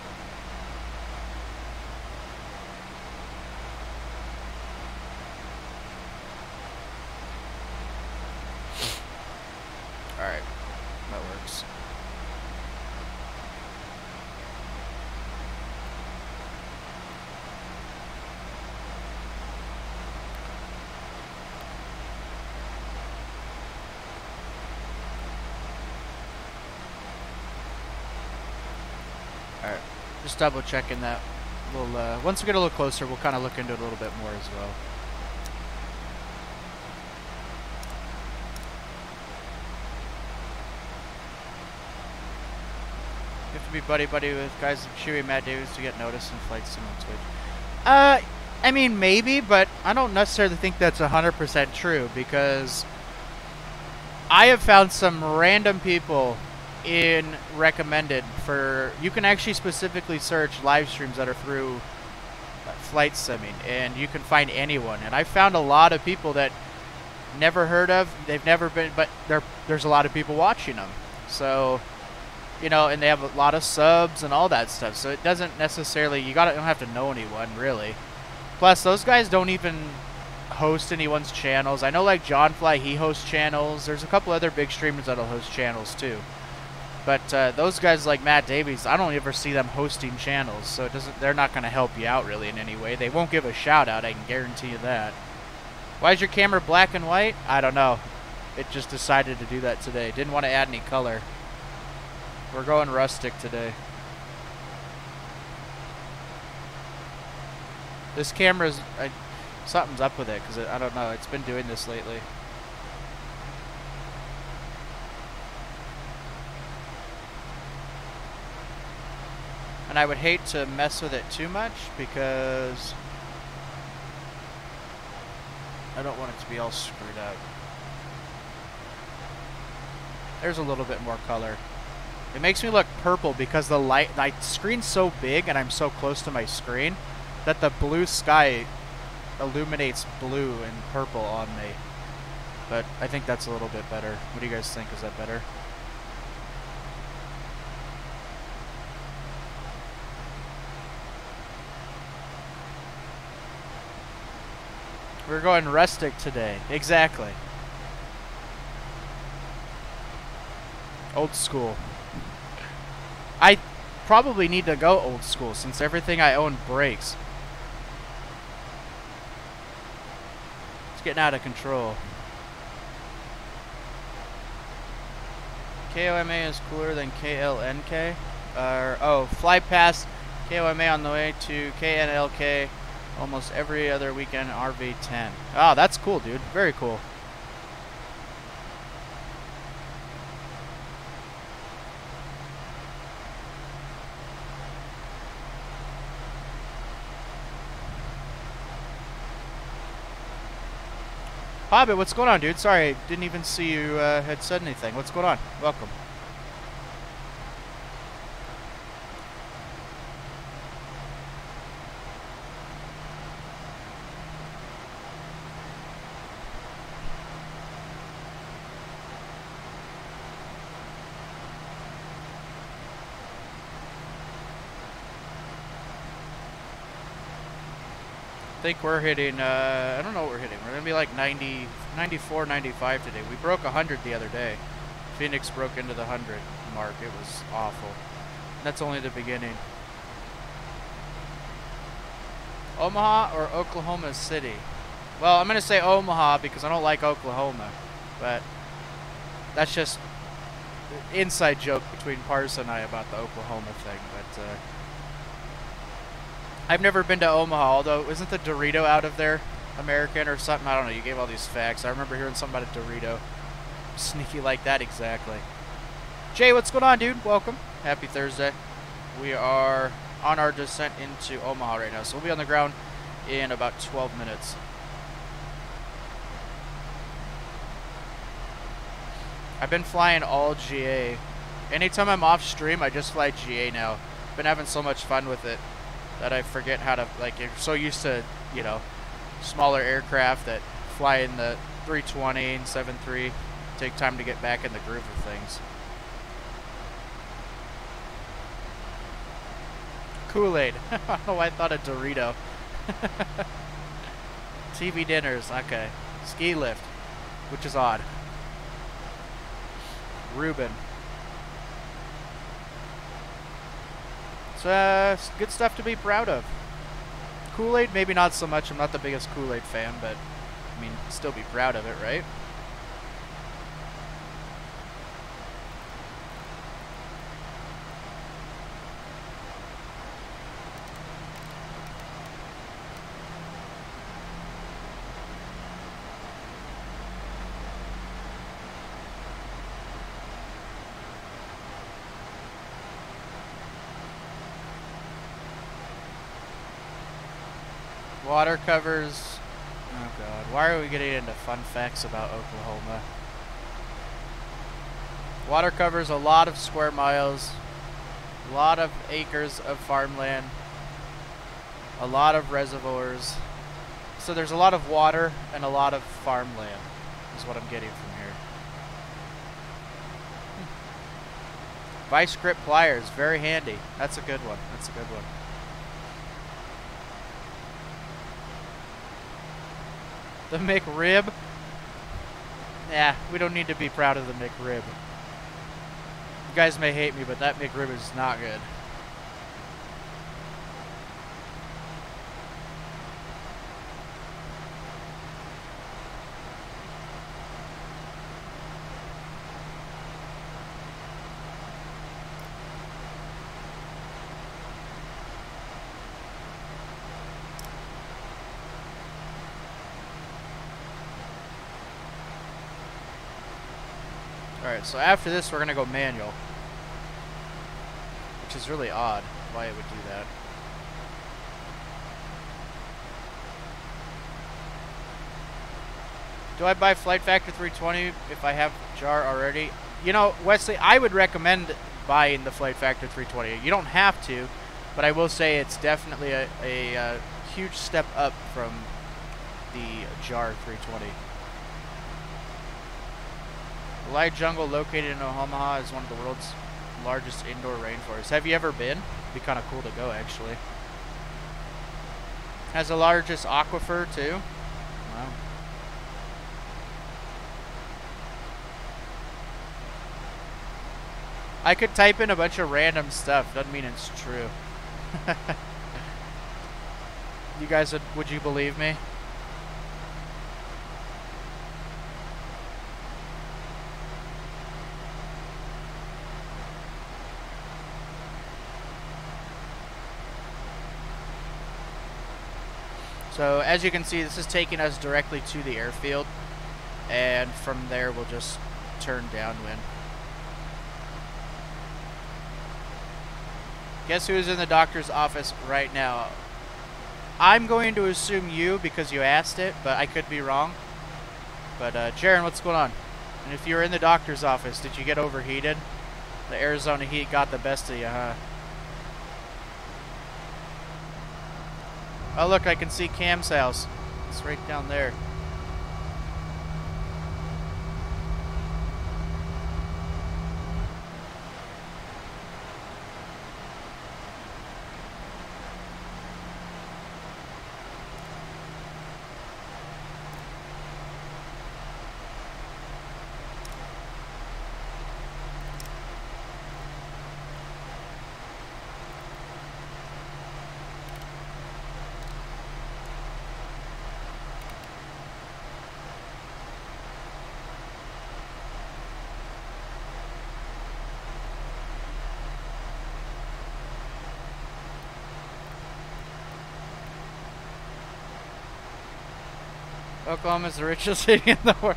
Alright, that works. Alright, just double checking that. We'll, once we get a little closer, we'll kind of look into it a little bit more as well. You have to be buddy-buddy with guys like Chewy Mad Davis to get noticed in flight sim on Twitch. I mean, maybe, but I don't necessarily think that's 100% true, because I have found some random people in recommended for, you can actually specifically search live streams that are through flight simming, and you can find anyone. And I found a lot of people that never heard of. They've never been, but there's a lot of people watching them. So, you know, and they have a lot of subs and all that stuff. So it doesn't necessarily, you don't have to know anyone really. Plus, those guys don't even host anyone's channels. I know like John Fly, he hosts channels. There's a couple other big streamers that'll host channels too. But those guys like Matt Davies, I don't ever see them hosting channels. So it doesn't, they're not going to help you out really in any way. They won't give a shout out, I can guarantee you that. Why is your camera black and white? I don't know. It just decided to do that today. Didn't want to add any color. We're going rustic today. This camera's... something's up with it, because I don't know. It's been doing this lately. And I would hate to mess with it too much, because... I don't want it to be all screwed up. There's a little bit more color. It makes me look purple because the light, my screen's so big and I'm so close to my screen that the blue sky illuminates blue and purple on me. But I think that's a little bit better. What do you guys think? Is that better? We're going rustic today. Exactly. Old school. I probably need to go old school since everything I own breaks. It's getting out of control. KOMA is cooler than KLNK. Oh, fly past KOMA on the way to KNLK almost every other weekend RV10. Oh, that's cool, dude. Very cool. Hobbit, what's going on, dude? Sorry, didn't even see you had said anything. What's going on? Welcome. I think we're hitting, I don't know what we're hitting. We're going to be like 90, 94, 95 today. We broke 100 the other day. Phoenix broke into the 100 mark. It was awful. And that's only the beginning. Omaha or Oklahoma City? Well, I'm going to say Omaha because I don't like Oklahoma. But that's just an inside joke between Parsa and I about the Oklahoma thing. But, I've never been to Omaha, although isn't the Dorito out of there American or something? I don't know. You gave all these facts. I remember hearing something about a Dorito. Sneaky like that, exactly. Jay, what's going on, dude? Welcome. Happy Thursday. We are on our descent into Omaha right now, so we'll be on the ground in about 12 minutes. I've been flying all GA. Anytime I'm off stream, I just fly GA now. Been having so much fun with it that I forget how to, like, you're so used to, you know, smaller aircraft that fly in the 320 and 7.3. Take time to get back in the groove of things. Kool-Aid. I don't know why I thought of Dorito. TV dinners. Okay. Ski lift, which is odd. Ruben. It's good stuff to be proud of. Kool-Aid, maybe not so much. I'm not the biggest Kool-Aid fan, but I mean, still be proud of it, right? Water covers. Oh god, why are we getting into fun facts about Oklahoma? Water covers a lot of square miles, a lot of acres of farmland, a lot of reservoirs. So there's a lot of water and a lot of farmland. is what I'm getting from here. Vice grip pliers, very handy. That's a good one. That's a good one. The McRib. Yeah, we don't need to be proud of the McRib. You guys may hate me, but that McRib is not good. Alright, so after this we're going to go manual. Which is really odd why it would do that. Do I buy Flight Factor 320 if I have JAR already? You know, Wesley, I would recommend buying the Flight Factor 320. You don't have to, but I will say it's definitely a huge step up from the JAR 320. The Light Jungle, located in Omaha, is one of the world's largest indoor rainforests. Have you ever been? It'd be kind of cool to go, actually. Has the largest aquifer, too. Wow. I could type in a bunch of random stuff. Doesn't mean it's true. You guys, would you believe me? So as you can see, this is taking us directly to the airfield, and from there we'll just turn downwind. Guess who's in the doctor's office right now? I'm going to assume you because you asked it, but I could be wrong. But Jaron, what's going on? And if you're in the doctor's office, did you get overheated? The Arizona heat got the best of you, huh? Oh look, I can see Cam's house. It's right down there. Oklahoma is the richest city in the world.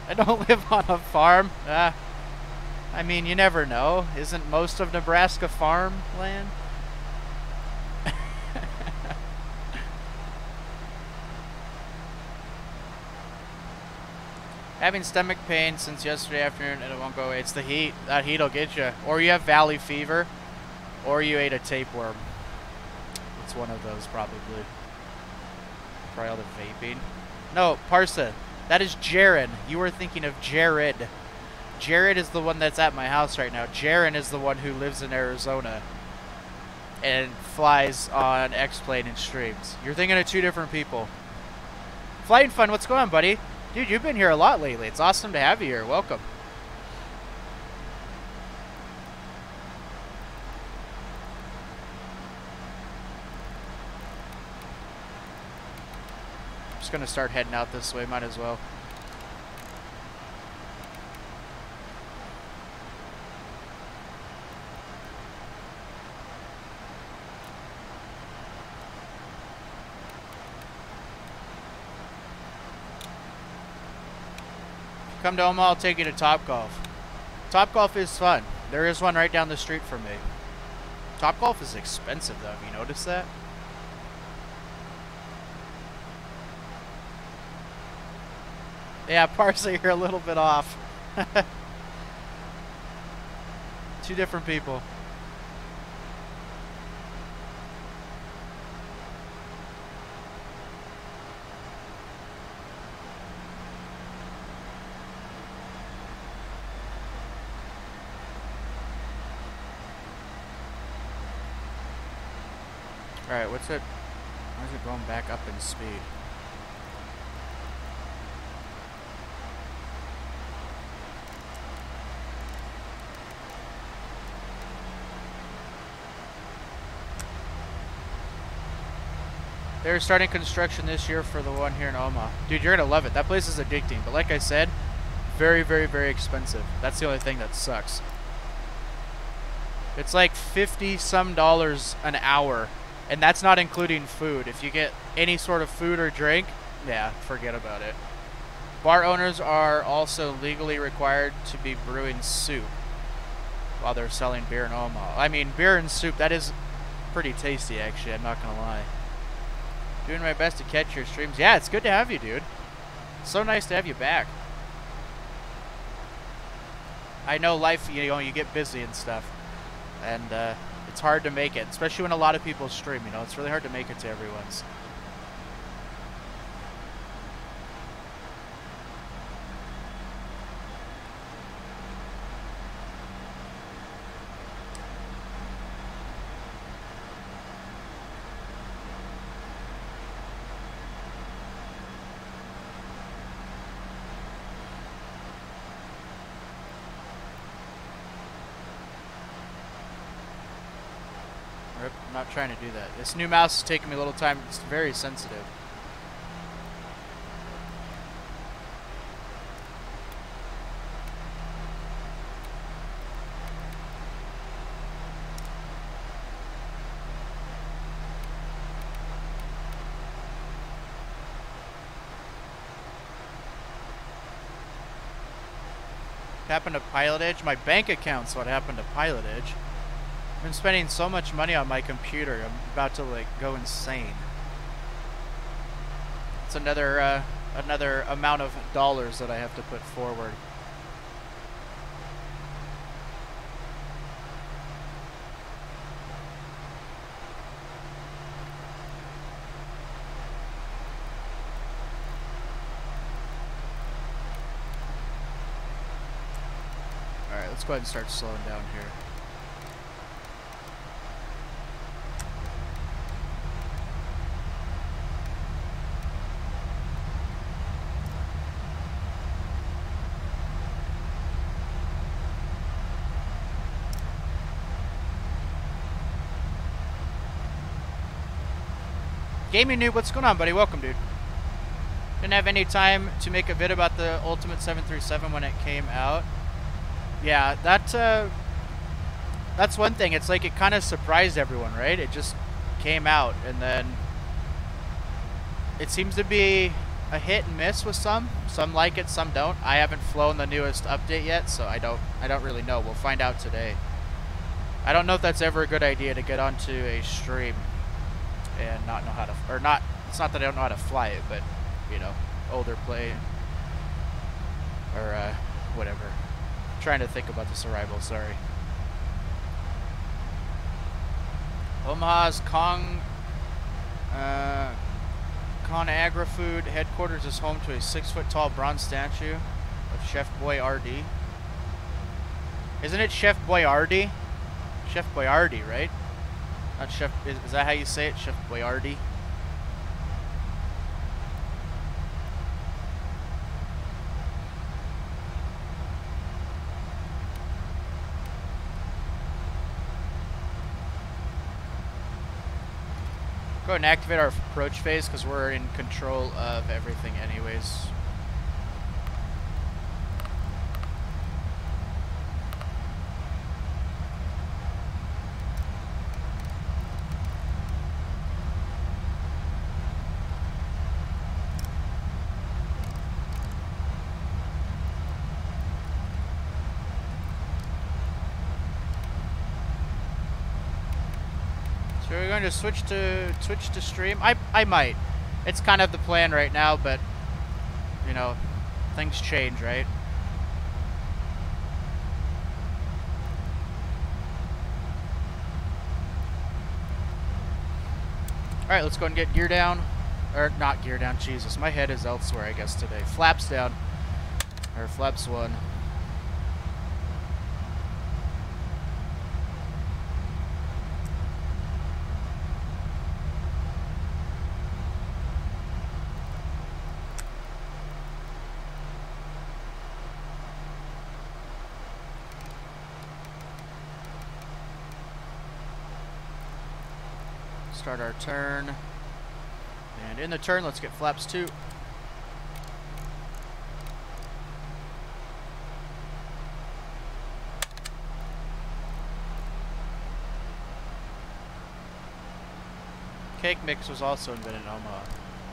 I don't live on a farm. I mean, you never know. Isn't most of Nebraska farmland? Having stomach pain since yesterday afternoon and it won't go away. It's the heat. That heat will get you. Or you have valley fever. Or you ate a tapeworm. It's one of those, probably. Probably all the vaping. No, Parsa. That is Jaron. You were thinking of Jared. Jared is the one that's at my house right now. Jaron is the one who lives in Arizona and flies on X-Plane and streams. You're thinking of two different people. Flight Fun, what's going on, buddy? Dude, you've been here a lot lately. It's awesome to have you here. Welcome. Just gonna start heading out this way, might as well. Come to Omaha, I'll take you to Topgolf. Topgolf is fun. There is one right down the street from me. Topgolf is expensive though, have you noticed that? Yeah, Parsa, you're a little bit off. Two different people. Alright, what's it? Why is it going back up in speed? They're starting construction this year for the one here in Omaha. Dude, you're gonna love it. That place is addicting. But like I said, very, very, very expensive. That's the only thing that sucks. It's like $50-some an hour. And that's not including food. If you get any sort of food or drink, yeah, forget about it. Bar owners are also legally required to be brewing soup while they're selling beer in Omaha. I mean, beer and soup, that is pretty tasty, actually. I'm not gonna lie. Doing my best to catch your streams. Yeah, it's good to have you, dude. So nice to have you back. I know life, you know, you get busy and stuff. And it's hard to make it, especially when a lot of people stream, you know. It's really hard to make it to everyone's. I'm not trying to do that. This new mouse is taking me a little time. It's very sensitive. What happened to Pilot Edge? My bank account's what happened to Pilot Edge. I've been spending so much money on my computer, I'm about to like go insane. It's another another amount of dollars that I have to put forward. Alright, let's go ahead and start slowing down here. Gaming Noob, what's going on, buddy? Welcome, dude. Didn't have any time to make a vid about the Ultimate 737 when it came out. Yeah, that's one thing. It's like it kind of surprised everyone, right? It just came out, and then it seems to be a hit and miss with some. Some like it, some don't. I haven't flown the newest update yet, so I don't really know. We'll find out today. I don't know if that's ever a good idea to get onto a stream and not know how to, or not, it's not that I don't know how to fly it, but, you know, older play, or, whatever. I'm trying to think about this arrival, sorry. Omaha's ConAgra Food headquarters is home to a 6-foot-tall bronze statue of Chef Boyardee. Isn't it Chef Boyardee? Chef Boyardee, right? Not Chef, is that how you say it? Chef Boyardee? Go ahead and activate our approach phase because we're in control of everything anyways. So we're going to switch to stream. I might. It's kind of the plan right now, but you know, things change, right? All right, let's go and get gear down, or not gear down. Jesus, my head is elsewhere, I guess today. Flaps down, or flaps 1. Start our turn. And in the turn, let's get flaps 2. Cake mix was also invented in Omaha.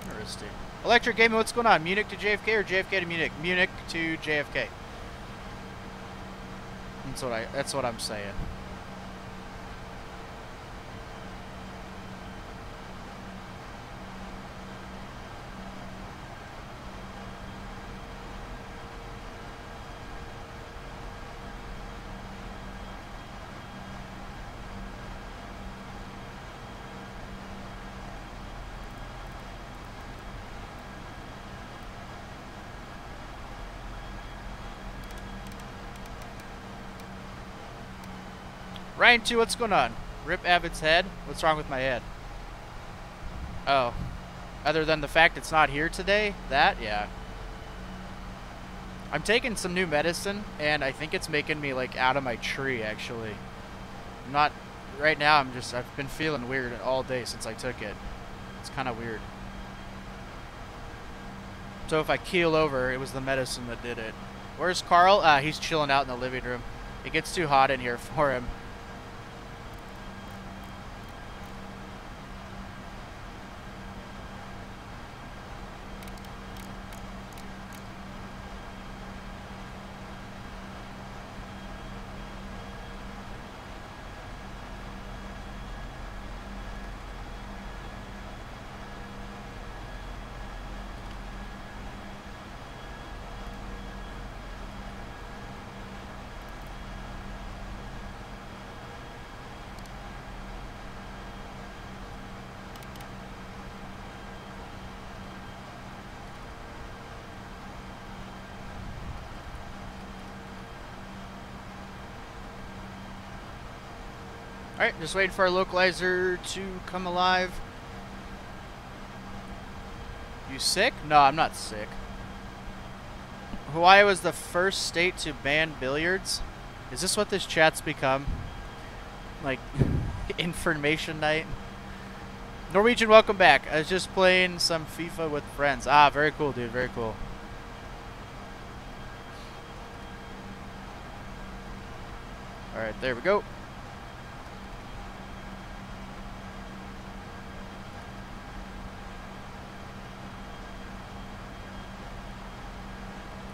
Interesting. Electric Gaming, what's going on? Munich to JFK or JFK to Munich? Munich to JFK. That's what I'm saying. Ryan 2, what's going on? Rip Avid's head? What's wrong with my head? Oh. Other than the fact it's not here today? That? Yeah. I'm taking some new medicine, and I think it's making me, like, out of my tree, actually. I'm not... Right now, I've been feeling weird all day since I took it. It's kind of weird. So if I keel over, it was the medicine that did it. Where's Carl? He's chilling out in the living room. It gets too hot in here for him. Alright, just waiting for our localizer to come alive. You sick? No, I'm not sick. Hawaii was the first state to ban billiards. Is this what this chat's become? Like, information night? Norwegian, welcome back. I was just playing some FIFA with friends. Ah, very cool, dude. Very cool. Alright, there we go.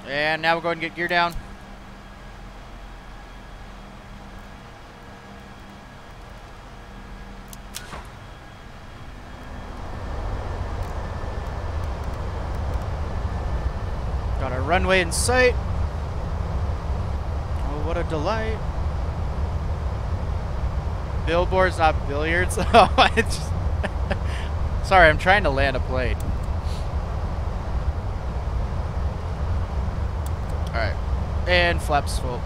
And now we're going to get gear down. Got our runway in sight. Oh, what a delight. Billboards, not billiards. Oh, sorry, I'm trying to land a plane. Alright, and flaps full.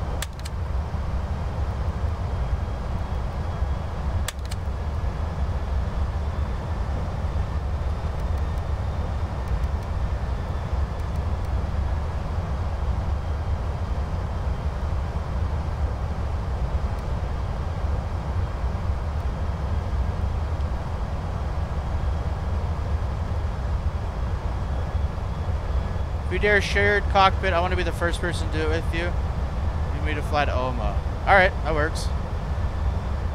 If you dare shared cockpit, I want to be the first person to do it with you. You need me to fly to Omaha. Alright, that works.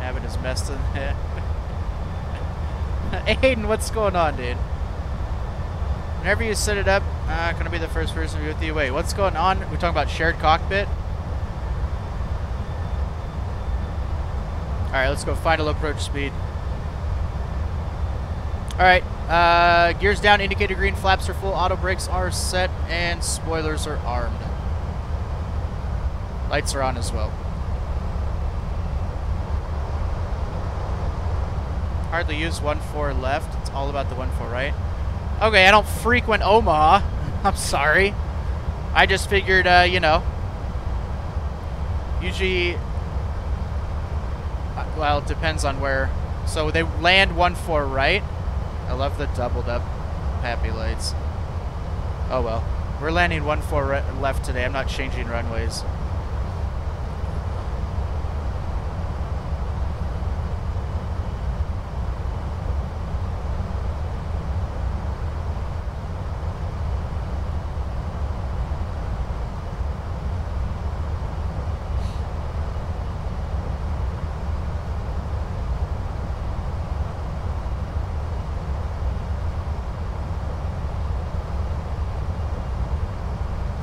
Avid is messed in the Aiden, what's going on, dude? Whenever you set it up, I'm going to be the first person to be with you. Wait, what's going on? We're talking about shared cockpit? Alright, let's go final approach speed. Alright, gears down, indicator green, flaps are full, auto brakes are set, and spoilers are armed. Lights are on as well. Hardly use 1-4 left, it's all about the 1-4 right. Okay, I don't frequent Omaha. I'm sorry. I just figured, you know. Usually, well, it depends on where. So they land 1-4 right. I love the doubled up happy lights. Oh well. We're landing 1-4 left today. I'm not changing runways.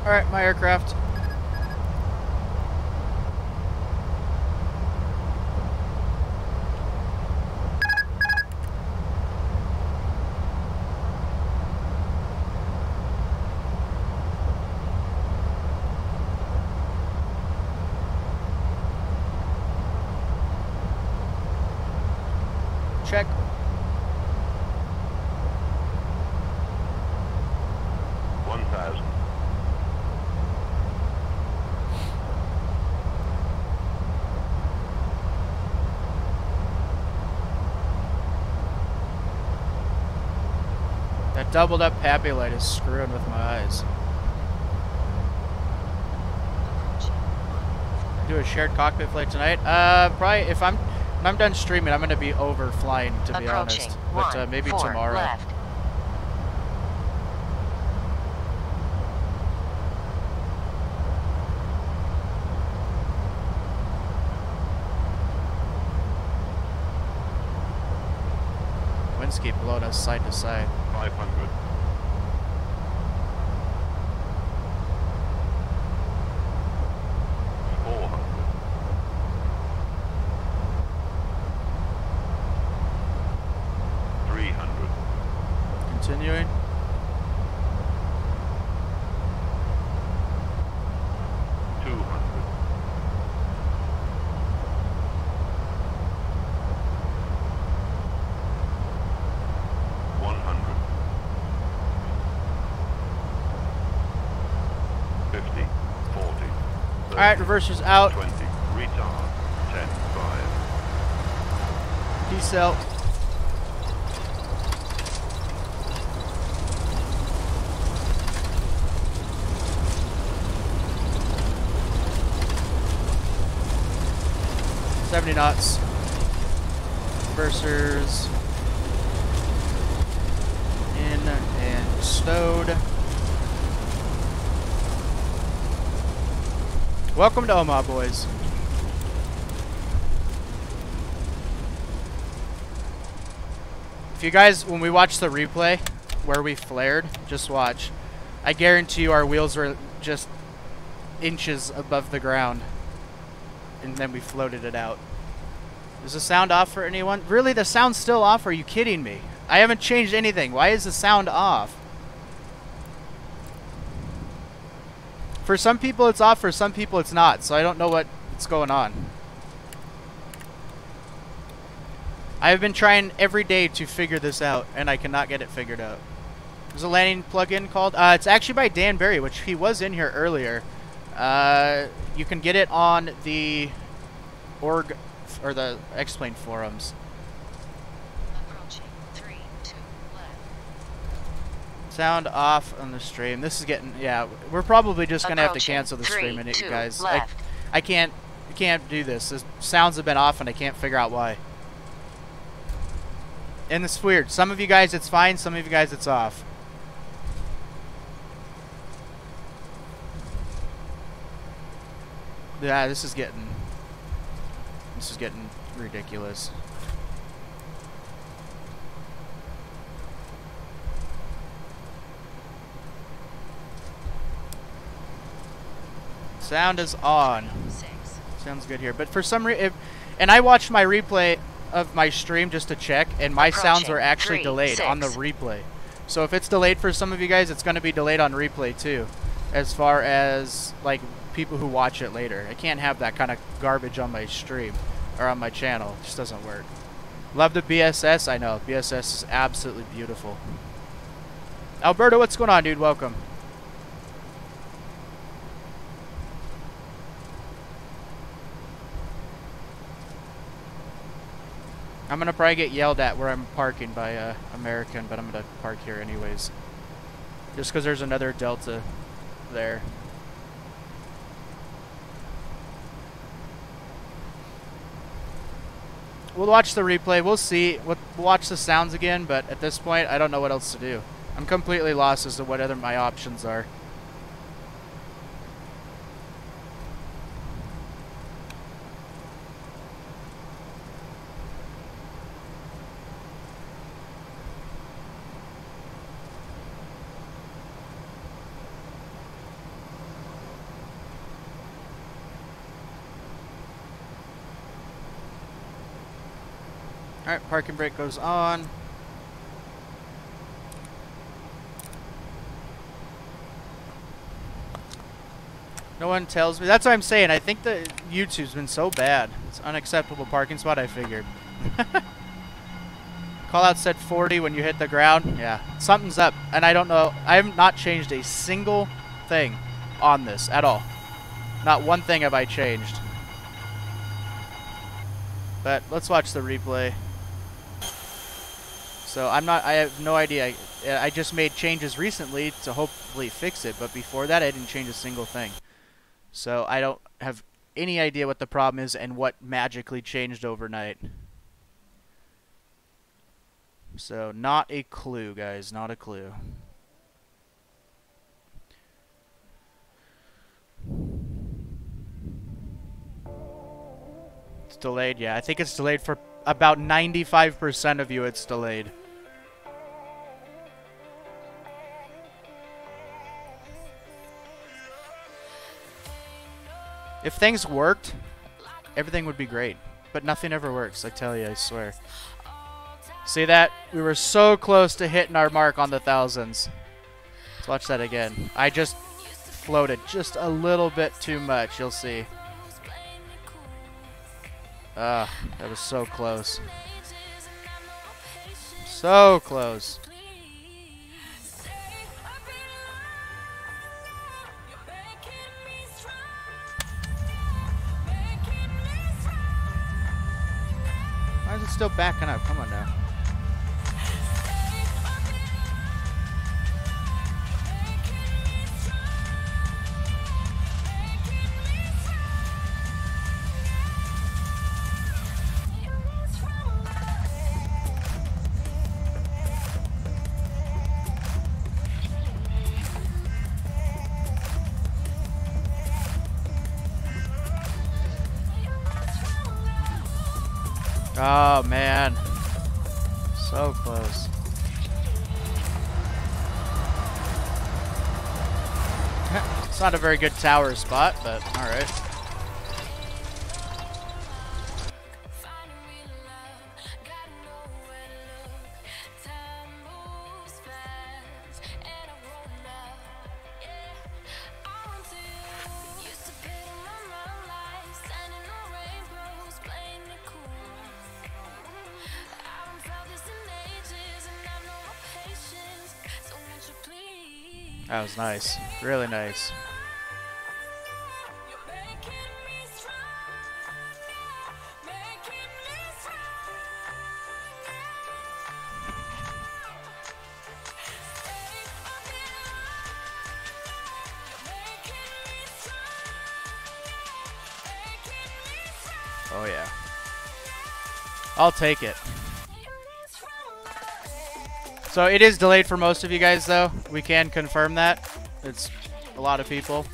Alright, my aircraft. Check. That doubled up happy light is screwing with my eyes. Do a shared cockpit flight tonight? Probably if I'm done streaming, I'm gonna be over flying, to be honest. But maybe tomorrow. Left. Winds keep blowing us side to side. 500. 400. 300. Continuing. 200. 100. 50. 40. 30, Alright, reversers out. 20. Retard. 10. 5. Peace out. $70 knots. Reversers in and stowed. Welcome to Omaha, boys. If you guys, when we watch the replay where we flared, just watch. I guarantee you our wheels were just inches above the ground. And then we floated it out. Is the sound off for anyone? Really, the sound's still off? Are you kidding me? I haven't changed anything. Why is the sound off? For some people it's off, for some people it's not. So I don't know what's going on. I have been trying every day to figure this out, and I cannot get it figured out. There's a landing plugin called... it's actually by Dan Berry, which he was in here earlier. You can get it on the org or the X-Plane forums. Approaching 3, 2, left. Sound off on the stream. This is getting, yeah, we're probably just gonna have to Approaching cancel the 3, stream, and 2, guys. left. I can't do this. The sounds have been off, and I can't figure out why. And it's weird. Some of you guys it's fine. Some of you guys it's off. Yeah, this is getting ridiculous. Sound is on. 6. Sounds good here. But for some reason, and I watched my replay of my stream just to check, and my sounds were actually delayed on the replay. So if it's delayed for some of you guys, it's going to be delayed on replay too, as far as like people who watch it later. I can't have that kind of garbage on my stream or on my channel. It just doesn't work. Love the BSS. I know BSS is absolutely beautiful. Alberto, what's going on, dude? Welcome. I'm gonna probably get yelled at where I'm parking by American, but I'm gonna park here anyways. Just because there's another Delta there. We'll watch the replay. We'll see. We'll watch the sounds again, but at this point, I don't know what else to do. I'm completely lost as to what other my options are. Alright, parking brake goes on. No one tells me. That's what I'm saying. I think that YouTube's been so bad. It's unacceptable parking spot, I figured. Call out said 40 when you hit the ground. Yeah, something's up. And I don't know. I have not changed a single thing on this at all. Not one thing have I changed. But let's watch the replay. So I have no idea. I just made changes recently to hopefully fix it. But before that, I didn't change a single thing. So I don't have any idea what the problem is and what magically changed overnight. So not a clue, guys. Not a clue. It's delayed. Yeah, I think it's delayed for about 95% of you. It's delayed. If things worked, everything would be great. But nothing ever works, I tell you, I swear. See that? We were so close to hitting our mark on the thousands. Let's watch that again. I just floated just a little bit too much, you'll see. That was so close. So close. Why is it still backing up? Come on now. Oh man, so close. It's not a very good tower spot, but all right. That was nice. Really nice. Oh yeah. I'll take it. So it is delayed for most of you guys, though. We can confirm that. It's a lot of people.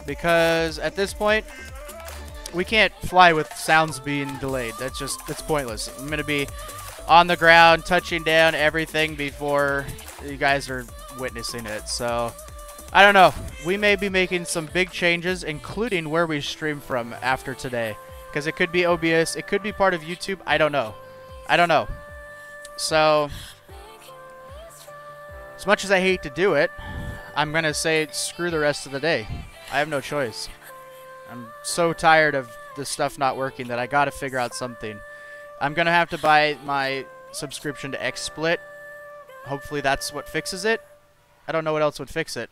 Because at this point, we can't fly with sounds being delayed. That's pointless. I'm going to be on the ground, touching down everything before you guys are witnessing it. So, I don't know. We may be making some big changes, including where we stream from after today. Because it could be OBS. It could be part of YouTube. I don't know. I don't know. So, as much as I hate to do it, I'm going to say screw the rest of the day. I have no choice. I'm so tired of this stuff not working that I got to figure out something. I'm going to have to buy my subscription to XSplit. Hopefully that's what fixes it. I don't know what else would fix it.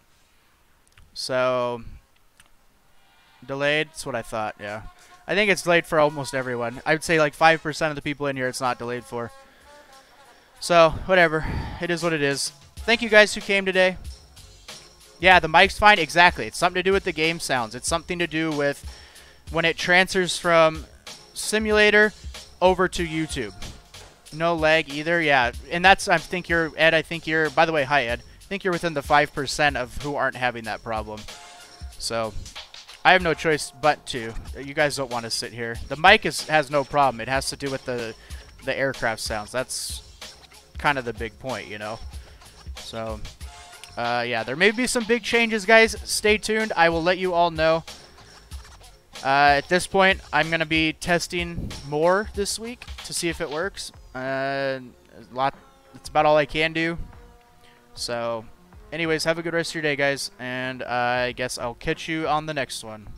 So, delayed, that's what I thought, yeah. I think it's delayed for almost everyone. I would say like 5% of the people in here it's not delayed for. So, whatever. It is what it is. Thank you guys who came today. Yeah, the mic's fine. Exactly. It's something to do with the game sounds. It's something to do with when it transfers from simulator over to YouTube. No lag either. Yeah, and that's, I think you're, Ed, I think you're, by the way, hi Ed. I think you're within the 5% of who aren't having that problem. So, I have no choice but to. You guys don't want to sit here. The mic has no problem. It has to do with the aircraft sounds. That's kind of the big point, you know. So, yeah, there may be some big changes, guys. Stay tuned. I will let you all know. At this point, I'm going to be testing more this week to see if it works. That's about all I can do. So, anyways, have a good rest of your day, guys. And I guess I'll catch you on the next one.